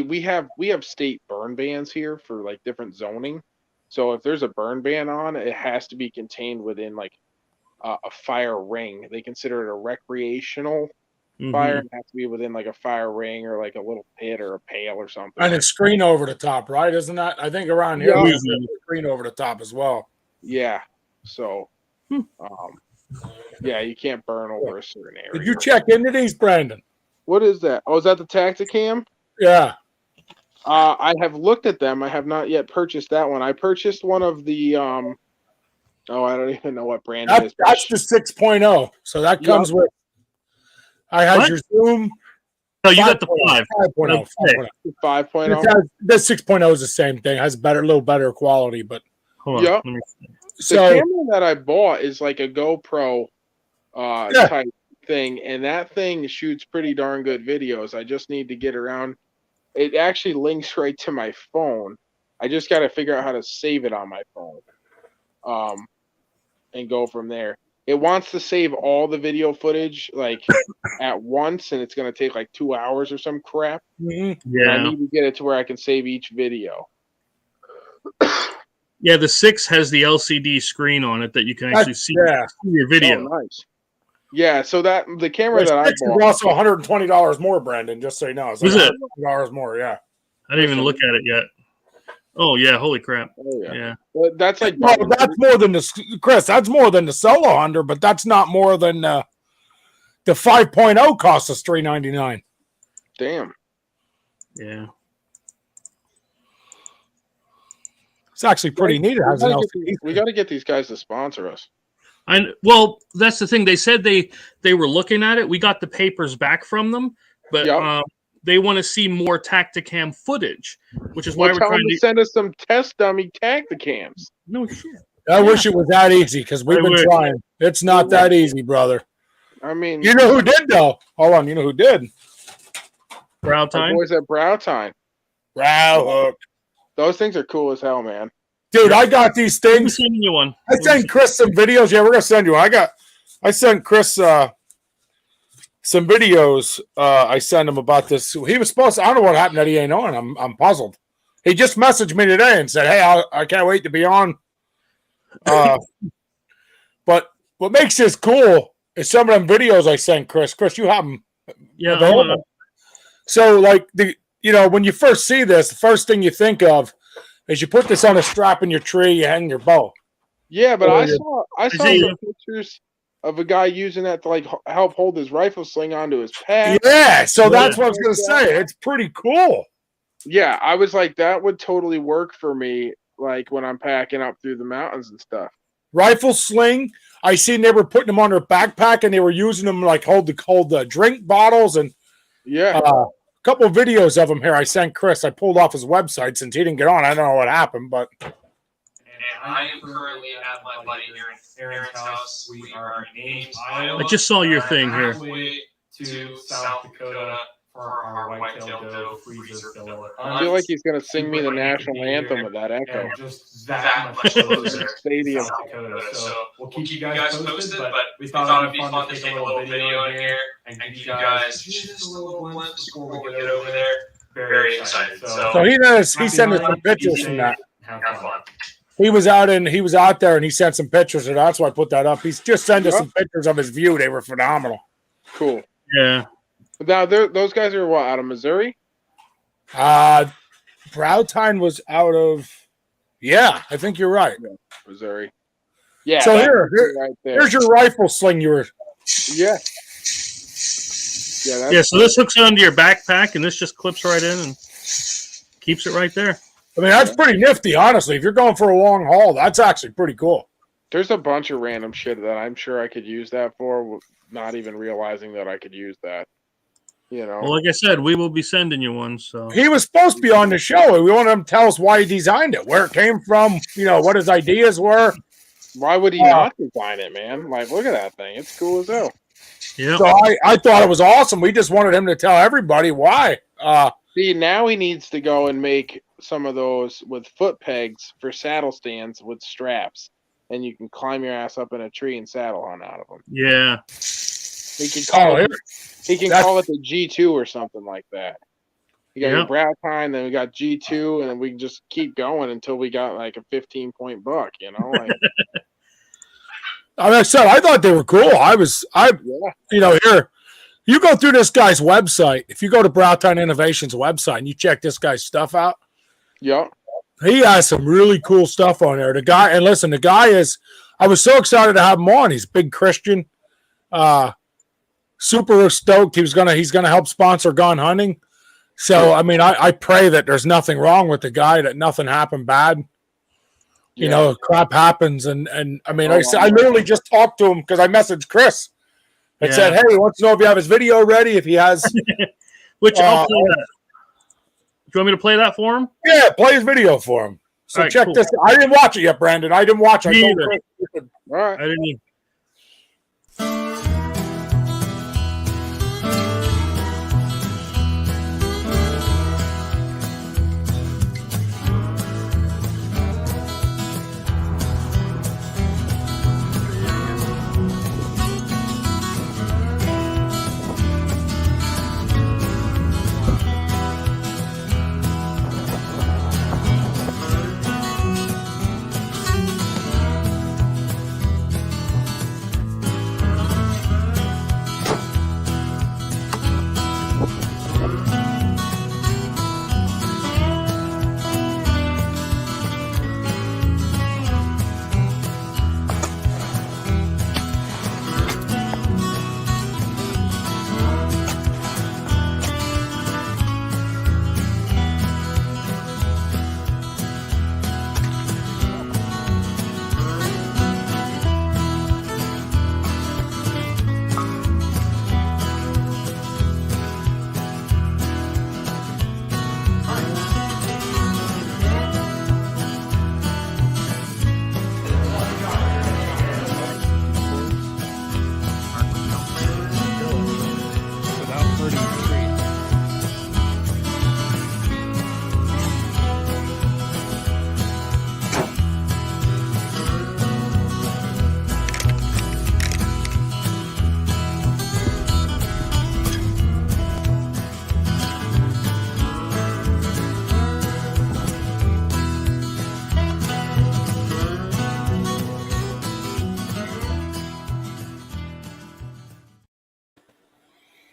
we have state burn bans here for like different zoning. So if there's a burn ban on, it has to be contained within like a fire ring. They consider it a recreational fire, and has to be within like a fire ring or like a little pit or a pail or something. And it's screen over the top, right? Isn't that? I think around here, there's a screen over the top as well. Yeah. So, yeah, you can't burn over a certain area. Did you check into these, Brandon? What is that? Oh, is that the Tacticam? Yeah. I have looked at them. I have not yet purchased that one. I purchased one of the I don't even know what brand it is. That's the 6.0. So that comes with. I had your Zoom. No, you got the 5.0. 5.0. The 6.0 is the same thing. It has a little better quality, but hold on. The camera that I bought is like a GoPro type thing, and that thing shoots pretty darn good videos. I just need to get around. It actually links right to my phone. I just got to figure out how to save it on my phone, and go from there. it wants to save all the video footage like at once, and it's going to take like 2 hours or some crap. Mm-hmm. And I Yeah. need to get it to where I can save each video. Yeah, the 6 has the LCD screen on it that you can actually see your video. Oh, nice. Yeah, so that the camera The that I 6 is bought also $120 more, Brandon. Just so you know, it's like Is it? $120 more. Yeah. I didn't even look at it yet. Oh yeah, holy crap! Oh, yeah. Yeah. But that's like Well, that's more than the Chris. That's more than the Solo 100, but that's not more than the 5.0 costs us $399. damn. Yeah. It's actually pretty neat. It has an LCD. We got to get these guys to sponsor us. Well, that's the thing. They said they were looking at it. We got the papers back from them, but Yep. they want to see more Tacticam footage, which is why we're tell trying them to to. send us some test dummy Tacticams. No shit. I wish it was that easy because we've been trying. It's not that easy, brother. I mean, You know who did though? Hold on, you know who did? Brow our Tine. boys at Brow Tine. Brow Hook. Those things are cool as hell, man. Dude, I got these I'm things. sending you one. I sent Chris some videos. Yeah, we're gonna send you one. I sent Chris some videos. I sent him about this. He was supposed to, I don't know what happened that he ain't on. I'm puzzled. He just messaged me today and said, "Hey, I can't wait to be on." But what makes this cool is some of them videos I sent Chris. Chris, you have them Yeah. available. So, like when you first see this, the first thing you think of is you put this on a strap in your tree, you hang your bow. Yeah, but Oh, I yeah. saw some pictures of a guy using that to like help hold his rifle sling onto his pack. Yeah, so that's what I was gonna say. It's pretty cool. Yeah, I was like, that would totally work for me, like when I'm packing up through the mountains and stuff. Rifle sling. I seen they were putting them on their backpack and they were using them like hold the drink bottles and Yeah. a couple of videos of them here. I sent Chris. I pulled off his website since he didn't get on. I don't know what happened, but And I am currently at my buddy Aaron's house. We are in Ames, Iowa. I just saw your thing here. Halfway to South Dakota for our whitetail doe freezer filler. I feel like he's gonna sing me the national anthem with that echo. And just that much closer Stadium. to South Dakota. So we'll keep you guys posted, but we thought it'd be fun to take a little video in here and give you guys just a little glimpse before we get over there. Very excited. so he sent us some pictures from that. Have fun. He was out there and he sent some pictures, and that's why I put that up. He's just sent us some pictures of his view. They were phenomenal. Cool. Yeah. Now those guys are what, out of Missouri? Brow Tine was out of, I think you're right. Missouri. Yeah. So right there. here's your rifle sling. You were Yeah. Yeah. Yeah. So this hooks onto your backpack, and this just clips right in and keeps it right there. I mean, that's pretty nifty, honestly. If you're going for a long haul, that's actually pretty cool. There's a bunch of random shit that I'm sure I could use that for, not even realizing that I could use that. You know. Well, like I said, we will be sending you one. So He was supposed to be on the show. We wanted him to tell us why he designed it, where it came from, what his ideas were. Why would he not design it, man? Like, look at that thing. It's cool as hell. yeah. So I thought it was awesome. We just wanted him to tell everybody why. See, now he needs to go and make some of those with foot pegs for saddle stands with straps, and you can climb your ass up in a tree and saddle hunt out of them. Yeah. He can call it. He can That's- call it the G2 or something like that. You got your Yep. Brow Tine, then we got G2, and then we can just keep going until we got like a 15-point buck. You know, like Like I said, I thought they were cool. yeah. Here, you go through this guy's website. If you go to Brow Tine Innovations website and you check this guy's stuff out, Yep. he has some really cool stuff on there. The guy is, I was so excited to have him on. He's a big Christian, super stoked. He's gonna help sponsor gun hunting. So, I mean, I pray that there's nothing wrong with the guy, that nothing happened bad. Crap happens. And I mean, I literally just talked to him because I messaged Chris and said, hey, he wants to know if you have his video ready, if he has. Which I'll play that. Do you want me to play that for him? Yeah, play his video for him. So All right, check cool. this. I didn't watch it yet, Brandon. I didn't watch it. Me I told either. Chris you could- All right. I didn't even.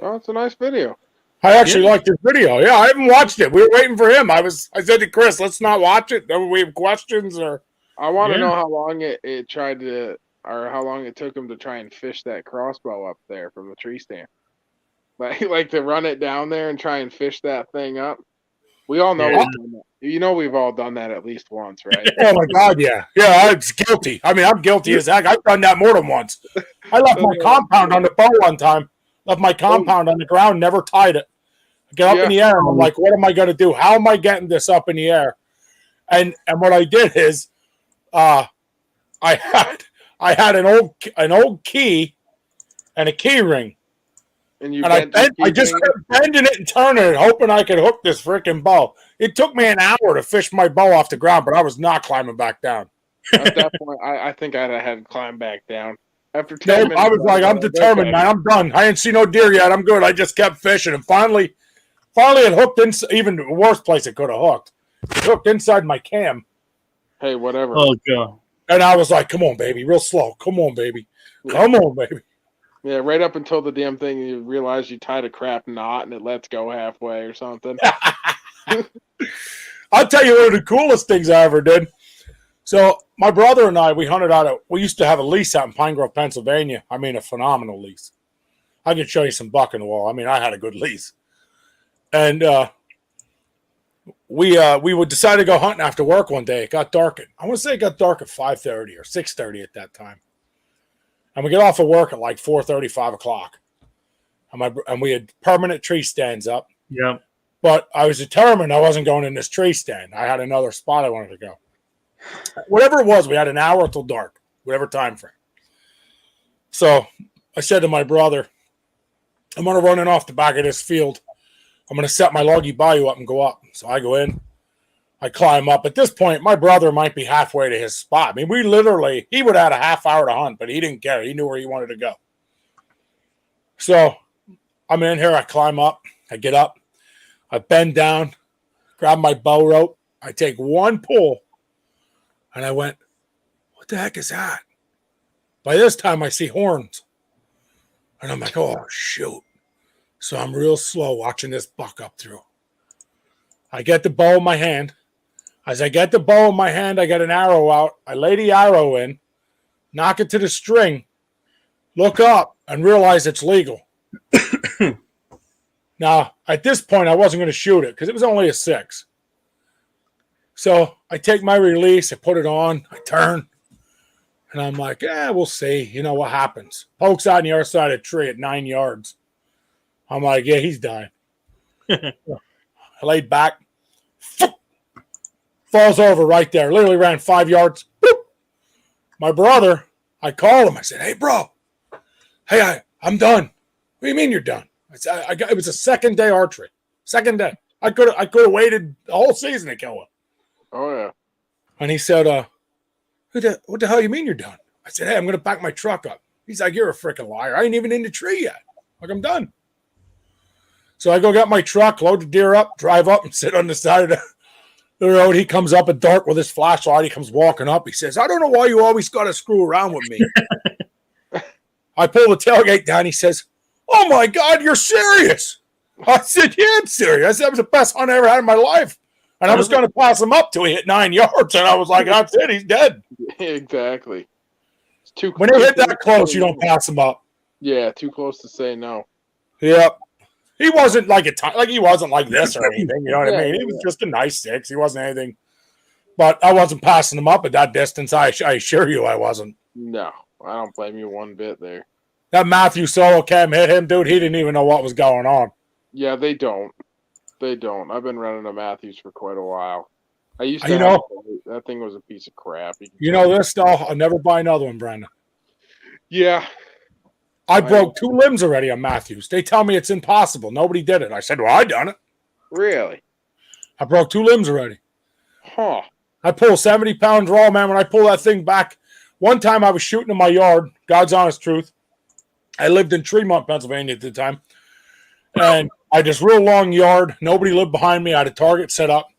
Oh, it's a nice video. I actually liked his video. Yeah, I haven't watched it. We were waiting for him. I said to Chris, let's not watch it. We have questions or. I want to Yeah. know how long it tried to, or how long it took him to try and fish that crossbow up there from the tree stand. Like to run it down there and try and fish that thing up. We all know Yeah. we've done that. You know we've all done that at least once, right? Oh my God, yeah. Yeah, I'm guilty. I mean, I'm guilty as heck. I've done that more than once. I left my compound on the bow one time. Left my compound on the ground, never tied it. I get up in the air, and I'm like, what am I going to do? How am I getting this up in the air? And what I did is, I had an old key and a key ring. And I just kept bending it and turning it, hoping I could hook this freaking bow. It took me an hour to fish my bow off the ground, but I was not climbing back down. At that point, I think I'd have had to climb back down. After 10 No, minutes, I was like, I'm determined, okay. man. I'm done. I ain't seen no deer yet. I'm good. I just kept fishing, and finally it hooked in. Even the worst place it could have hooked. It hooked inside my cam, Hey, whatever. Oh god. and I was like, "Come on, baby, real slow. Come on, baby. Come on, baby." Yeah, right up until the damn thing, you realize you tied a crap knot and it lets go halfway or something. I'll tell you one of the coolest things I ever did. So my brother and I, we hunted we used to have a lease out in Pine Grove, Pennsylvania. I mean, a phenomenal lease. I can show you some buck in the wall. I mean, I had a good lease. And we would decide to go hunting after work one day. It got dark. I want to say it got dark at 5:30 or 6:30 at that time. And we get off of work at like 4:30, 5 o'clock. And we had permanent tree stands up. Yeah. But I was determined I wasn't going in this tree stand. I had another spot I wanted to go. Whatever it was, we had an hour till dark, whatever time frame. So I said to my brother, I'm going to run in off the back of this field. I'm going to set my loggy bayou up and go up. So I go in. I climb up. At this point, my brother might be halfway to his spot. I mean, he would have had a half hour to hunt, but he didn't care. He knew where he wanted to go. So I'm in here. I climb up. I get up. I bend down, grab my bow rope. I take one pull, and I went, what the heck is that? By this time, I see horns. And I'm like, oh, shoot. So I'm real slow watching this buck up through. I get the bow in my hand. As I get the bow in my hand, I get an arrow out. I lay the arrow in, knock it to the string, look up, and realize it's legal. Now, at this point, I wasn't going to shoot it because it was only a 6. So I take my release, I put it on, I turn, and I'm like, we'll see. You know what happens. Pokes out on the other side of the tree at 9 yards. I'm like, yeah, he's dying. I laid back. Falls over right there. Literally ran 5 yards. Boop. My brother, I called him. I said, hey, bro. Hey, I'm done. What do you mean you're done? It was a second day archery. Second day. I could have waited the whole season to kill him. Oh, yeah. And he said, what the hell you mean you're done? I said, hey, I'm going to back my truck up. He's like, you're a freaking liar. I ain't even in the tree yet. Like, I'm done. So I go get my truck, load the deer up, drive up, and sit on the side of the road. He comes up at dark with his flashlight. He comes walking up. He says, I don't know why you always got to screw around with me. I pull the tailgate down. He says, oh, my God, you're serious. I said, yeah, I'm serious. I said, that was the best hunt I ever had in my life. And I was going to pass him up till he hit 9 yards. And I was like, that's it. He's dead. Exactly. It's too When they hit that close, you don't pass him up. Yeah, too close to say no. Yep. He wasn't like he wasn't like this or anything. You know what I mean? He was just a nice 6. He wasn't anything. But I wasn't passing him up at that distance. I assure you I wasn't. No, I don't blame you one bit there. That Matthew solo cam hit him, dude. He didn't even know what was going on. Yeah, they don't. They don't. I've been running a Matthews for quite a while. I used to. That thing was a piece of crap. You know this, though. I'll never buy another one, Brandon. Yeah. I broke 2 limbs already on Matthews. They tell me it's impossible. Nobody did it. I said, well, I done it. Really? I broke 2 limbs already. Huh. I pull 70-pound draw, man. When I pull that thing back, one time I was shooting in my yard. God's honest truth. I lived in Tremont, Pennsylvania at the time. And I had this real long yard. Nobody lived behind me. I had a target set up.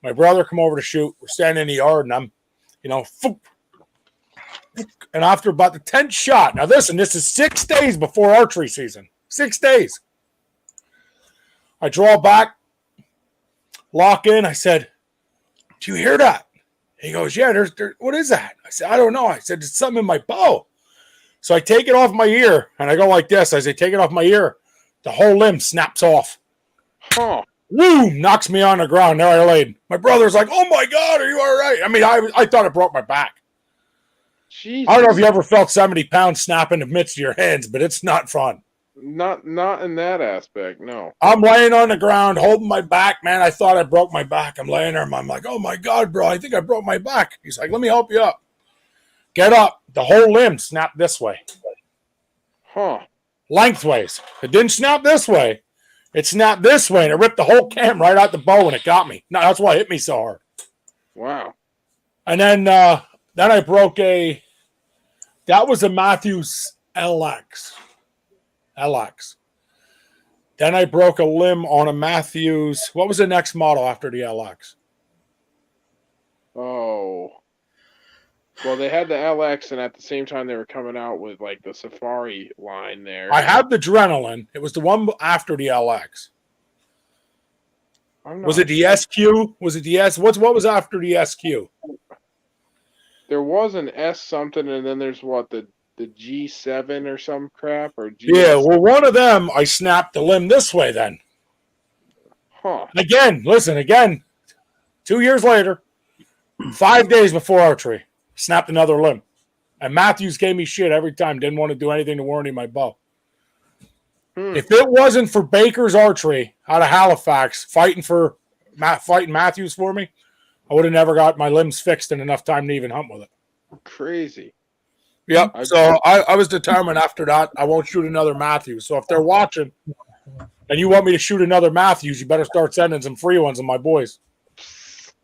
My brother come over to shoot. We're standing in the yard, and I'm, and after about the 10th shot, now listen, this is 6 days before archery season. 6 days. I draw back, lock in. I said, "Do you hear that?" He goes, "Yeah, there's what is that?" I said, "I don't know." I said, "It's something in my bow." So I take it off my ear, and I go like this. I say, "Take it off my ear." The whole limb snaps off. Huh. Woo! Knocks me on the ground. There I laid. My brother's like, "Oh my God, are you all right?" I mean, I thought it broke my back. Jesus. I don't know if you ever felt 70 pounds snap in the midst of your hands, but it's not fun. Not in that aspect, no. I'm laying on the ground, holding my back, man. I thought I broke my back. I'm laying there, and I'm like, "Oh my God, bro, I think I broke my back." He's like, "Let me help you up." Get up. The whole limb snapped this way. Huh. Lengthways. It didn't snap this way. It snapped this way, and it ripped the whole cam right out the bow, and it got me. No, that's why it hit me so hard. Wow. And then I broke that was a Matthews LX. Then I broke a limb on a Matthews. What was the next model after the LX? Oh. Well, they had the LX, and at the same time, they were coming out with like the Safari line there. I had the Adrenaline. It was the one after the LX. Was it the SQ? Was it the S? What was after the SQ? There was an S something, and then there's what the G7 or some crap or G. Yeah, well, one of them I snapped the limb this way. Then Huh. again, 2 years later, 5 days before archery, snapped another limb. And Matthews gave me shit every time. Didn't want to do anything to warranty my bow. If it wasn't for Baker's Archery out of Halifax fighting Matthews for me, I would have never got my limbs fixed in enough time to even hunt with it. Crazy. Yep. So I was determined after that I won't shoot another Matthews. So if they're watching and you want me to shoot another Matthews, you better start sending some free ones of my boys.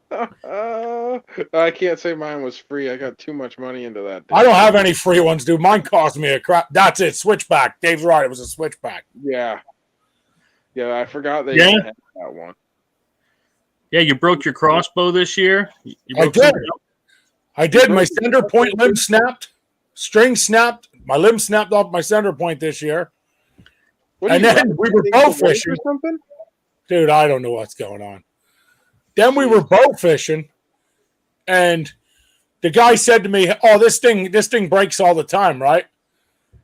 I can't say mine was free. I got too much money into that. I don't have any free ones, dude. Mine cost me a crap. That's it. Switchback. Dave's right. It was a switchback. Yeah. Yeah, I forgot they had that one. Yeah, you broke your crossbow this year. I did. My center point limb snapped. String snapped. My limb snapped off my center point this year. And then we were bow fishing. Or something? Dude, I don't know what's going on. Then we were bow fishing, and the guy said to me, "Oh, this thing breaks all the time, right?"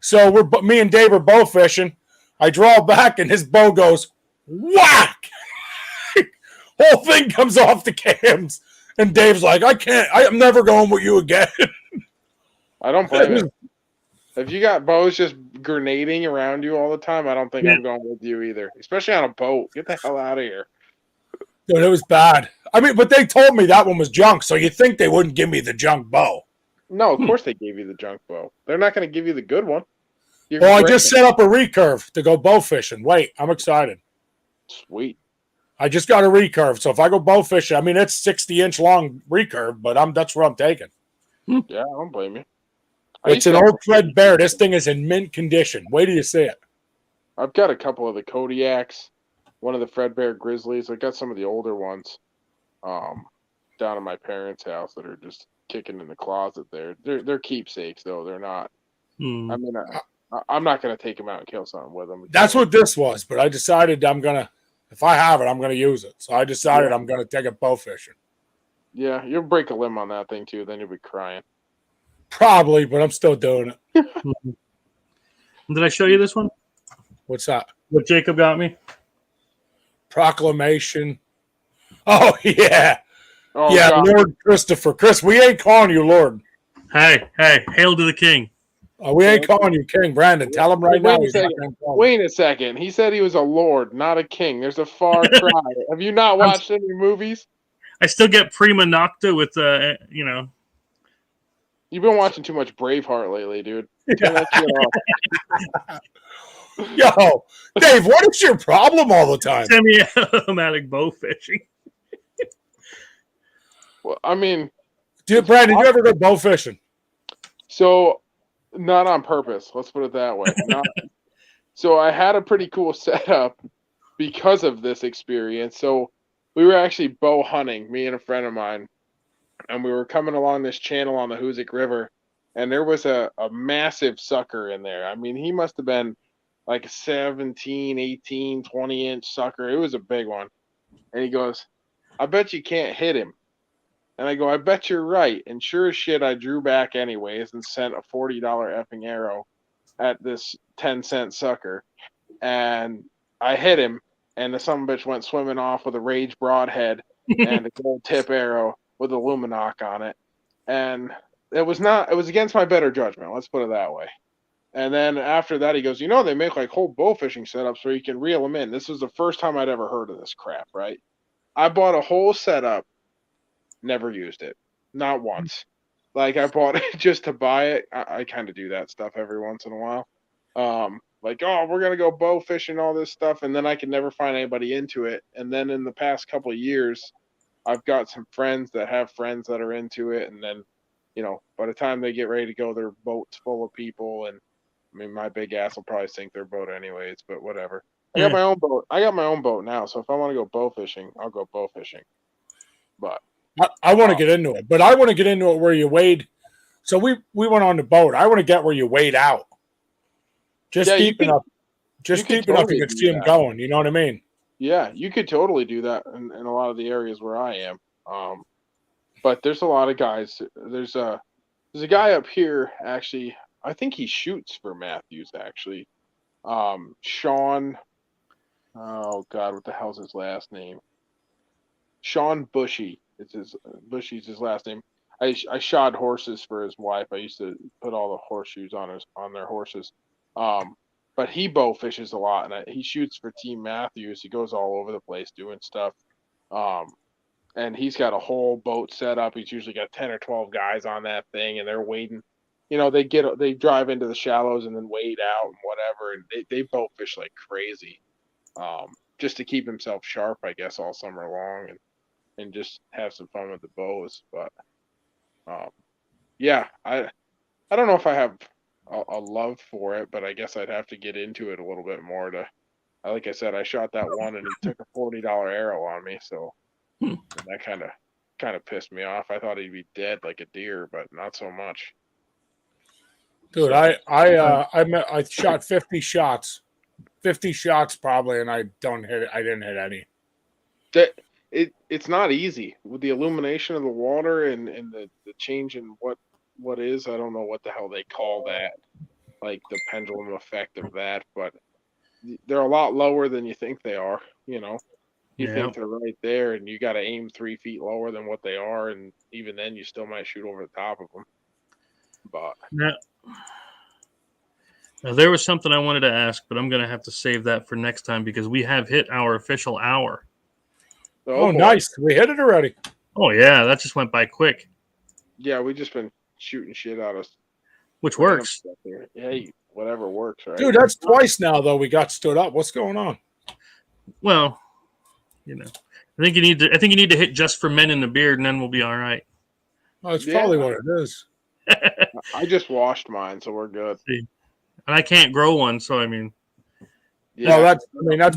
So me and Dave are bow fishing. I draw back, and his bow goes whack. Whole thing comes off the cams, and Dave's like, I'm never going with you again." I don't blame it. If you got bows just grenading around you all the time, I don't think I'm going with you either. Especially on a boat. Get the hell out of here. Dude, it was bad. I mean, but they told me that one was junk, so you'd think they wouldn't give me the junk bow. No, of course they gave you the junk bow. They're not going to give you the good one. Well, I just set up a recurve to go bow fishing. Wait, I'm excited. Sweet. I just got a recurve, so if I go bow fishing, I mean, it's 60-inch long recurve, but that's where I'm taking. Yeah, I don't blame you. It's an old threadbare. This thing is in mint condition. Wait till you see it. I've got a couple of the Kodiaks, one of the Fredbear Grizzlies. I got some of the older ones down at my parents' house that are just kicking in the closet there. They're keepsakes, though. They're not. I mean, I'm not going to take them out and kill something with them. That's what this was, but I decided if I have it, I'm going to use it. So I decided I'm going to take it bow fishing. Yeah, you'll break a limb on that thing, too. Then you'll be crying. Probably, but I'm still doing it. Did I show you this one? What's that? What Jacob got me? Proclamation. Oh, yeah. Oh, yeah, God. Lord Christopher. Chris, we ain't calling you Lord. Hey, hail to the king. We ain't calling you King. Brandon, tell him right now. Wait a second. He said he was a lord, not a king. There's a far cry. Have you not watched any movies? I still get prima nocta with, You've been watching too much Braveheart lately, dude. Turn that shit off. Yo, Dave, what is your problem all the time? Semi-automatic bow fishing. Well, I mean, dude, Brandon, you ever go bow fishing? So, not on purpose. Let's put it that way. So I had a pretty cool setup because of this experience. So we were actually bow hunting, me and a friend of mine, and we were coming along this channel on the Hoosick River, and there was a massive sucker in there. I mean, he must have been like a 17, 18, 20-inch sucker. It was a big one. And he goes, I bet you can't hit him. And I go, I bet you're right. And sure as shit, I drew back anyways and sent a $40 effing arrow at this 10-cent sucker. And I hit him, and the son of a bitch went swimming off with a rage broadhead and a gold tip arrow with a Luminoc on it. And it was against my better judgment. Let's put it that way. And then after that, he goes, they make like whole bow fishing setups where you can reel them in. This was the first time I'd ever heard of this crap, right? I bought a whole setup, never used it. Not once. Like, I bought it just to buy it. I kind of do that stuff every once in a while. Like, oh, we're going to go bow fishing, all this stuff. And then I can never find anybody into it. And then in the past couple of years, I've got some friends that have friends that are into it. And then, by the time they get ready to go, their boat's full of people. And I mean, my big ass will probably sink their boat anyways, but whatever. I got my own boat. I got my own boat now. So if I want to go bow fishing, I'll go bow fishing. But I want to get into it, but I want to get into it where you wade. So we went on the boat. I want to get where you wade out. Just deep enough. Just deep enough you can see them going. You know what I mean? Yeah, you could totally do that in a lot of the areas where I am. But there's a lot of guys. There's a guy up here, actually. I think he shoots for Matthews, actually. Sean. Oh God, what the hell's his last name? Sean Bushy. Bushy's his last name. I shod horses for his wife. I used to put all the horseshoes on their horses. But he bow fishes a lot, and he shoots for Team Matthews. He goes all over the place doing stuff. And he's got a whole boat set up. He's usually got 10 or 12 guys on that thing, and they're wading. They drive into the shallows and then wade out and whatever, and they bow fish like crazy, just to keep himself sharp, I guess, all summer long, and just have some fun with the bows. But yeah, I don't know if I have a love for it, but I guess I'd have to get into it a little bit more to. Like I said, I shot that one and he took a $40 arrow on me, so that kind of pissed me off. I thought he'd be dead like a deer, but not so much. Dude, I shot 50 shots probably, and I didn't hit any. It's not easy with the illumination of the water and the change in what is. I don't know what the hell they call that, like the pendulum effect of that, but they're a lot lower than you think they are. You think they're right there, and you got to aim 3 feet lower than what they are, and even then, you still might shoot over the top of them. But now there was something I wanted to ask, but I'm going to have to save that for next time because we have hit our official hour. Oh nice! We hit it already. Oh yeah, that just went by quick. Yeah, we just been shooting shit out of. Which works. Hey, whatever works, right? Dude, that's twice now though. We got stood up. What's going on? Well, I think you need to hit just for men in the beard, and then we'll be all right. Well, that's probably what it is. I just washed mine, so we're good. See. And I can't grow one, so I mean. Yeah, that's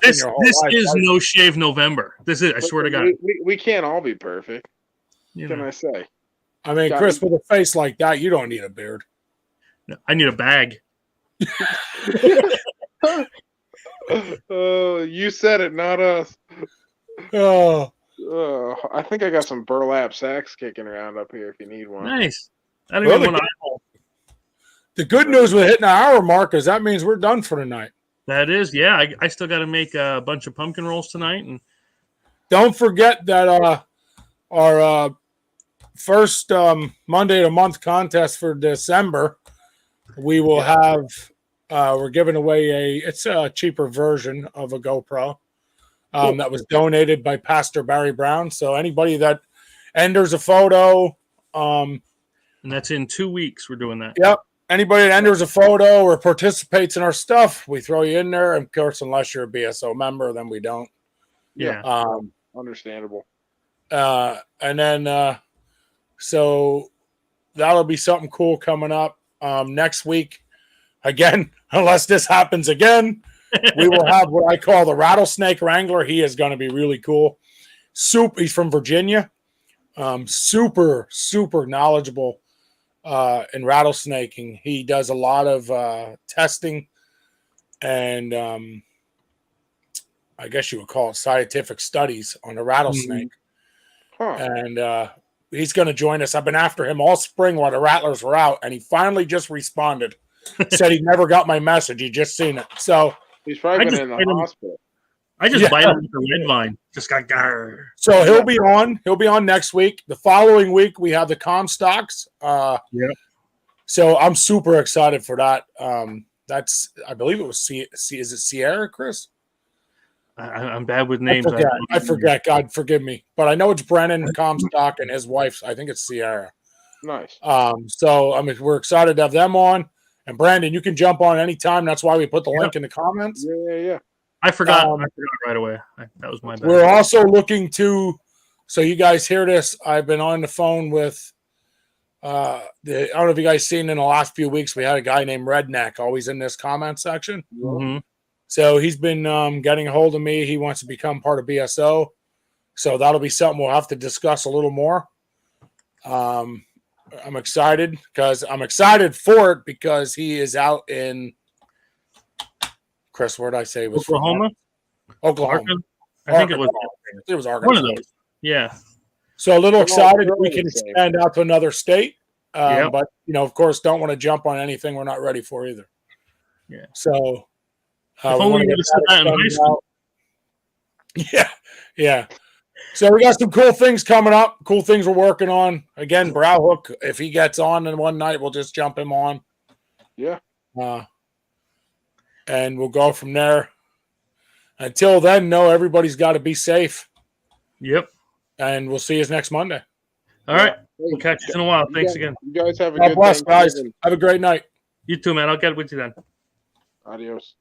this is no shave November. This is, I swear to God. We can't all be perfect. What can I say? I mean, Chris, with a face like that, you don't need a beard. No, I need a bag. Oh, you said it, not us. Oh, I think I got some burlap sacks kicking around up here if you need one. Nice. I don't even want to. The good news with hitting an hour mark is that means we're done for the night. That is, yeah. I still got to make a bunch of pumpkin rolls tonight, and don't forget that our first Monday of the month contest for December, we will have. We're giving away it's a cheaper version of a GoPro that was donated by Pastor Barry Brown. So anybody that enters a photo, and that's in 2 weeks. We're doing that. Yep. Anybody that enters a photo or participates in our stuff, we throw you in there. Of course, unless you're a BSO member, then we don't. Yeah. Understandable. And then, so that'll be something cool coming up next week. Again, unless this happens again, we will have what I call the Rattlesnake Wrangler. He is going to be really cool. He's from Virginia. Super, super knowledgeable in rattlesnaking. He does a lot of testing and I guess you would call it scientific studies on the rattlesnake. Huh. And he's going to join us. I've been after him all spring while the rattlers were out, and he finally just responded. Said he never got my message. He just seen it. So He's probably been in the hospital. I just bite him with a red vine. Just got grrr. So he'll be on. He'll be on next week. The following week we have the Comstocks. Yeah. So I'm super excited for that. That's I believe it was is it Sierra, Chris? I'm bad with names. I forget. God forgive me. But I know it's Brennan Comstock and his wife. I think it's Sierra. Nice. So I mean, we're excited to have them on. And Brandon, you can jump on anytime. That's why we put the link in the comments. Yeah. I forgot right away. That was my bad. We're also looking to, so you guys hear this. I've been on the phone with, I don't know if you guys seen in the last few weeks, we had a guy named Redneck always in this comment section. Mm-hmm. So he's been getting a hold of me. He wants to become part of BSO. So that'll be something we'll have to discuss a little more. I'm excited for it because he is out in Chris. Where did I say it was? Oklahoma. I think it was. It was Arkansas. One of those. Yeah. So a little excited we can expand out to another state. Yep. But of course, don't want to jump on anything we're not ready for either. Yeah. So if only you said that in high school. Yeah. So we got some cool things coming up. Cool things we're working on. Again, Brow Hook. If he gets on in one night, we'll just jump him on. Yeah. And we'll go from there. Until then, everybody's got to be safe. Yep. And we'll see you next Monday. All right. We'll catch you in a while. Thanks again. You guys have a God good bless, guys. Thanksgiving. Have a great night. You too, man. I'll get with you then. Adios.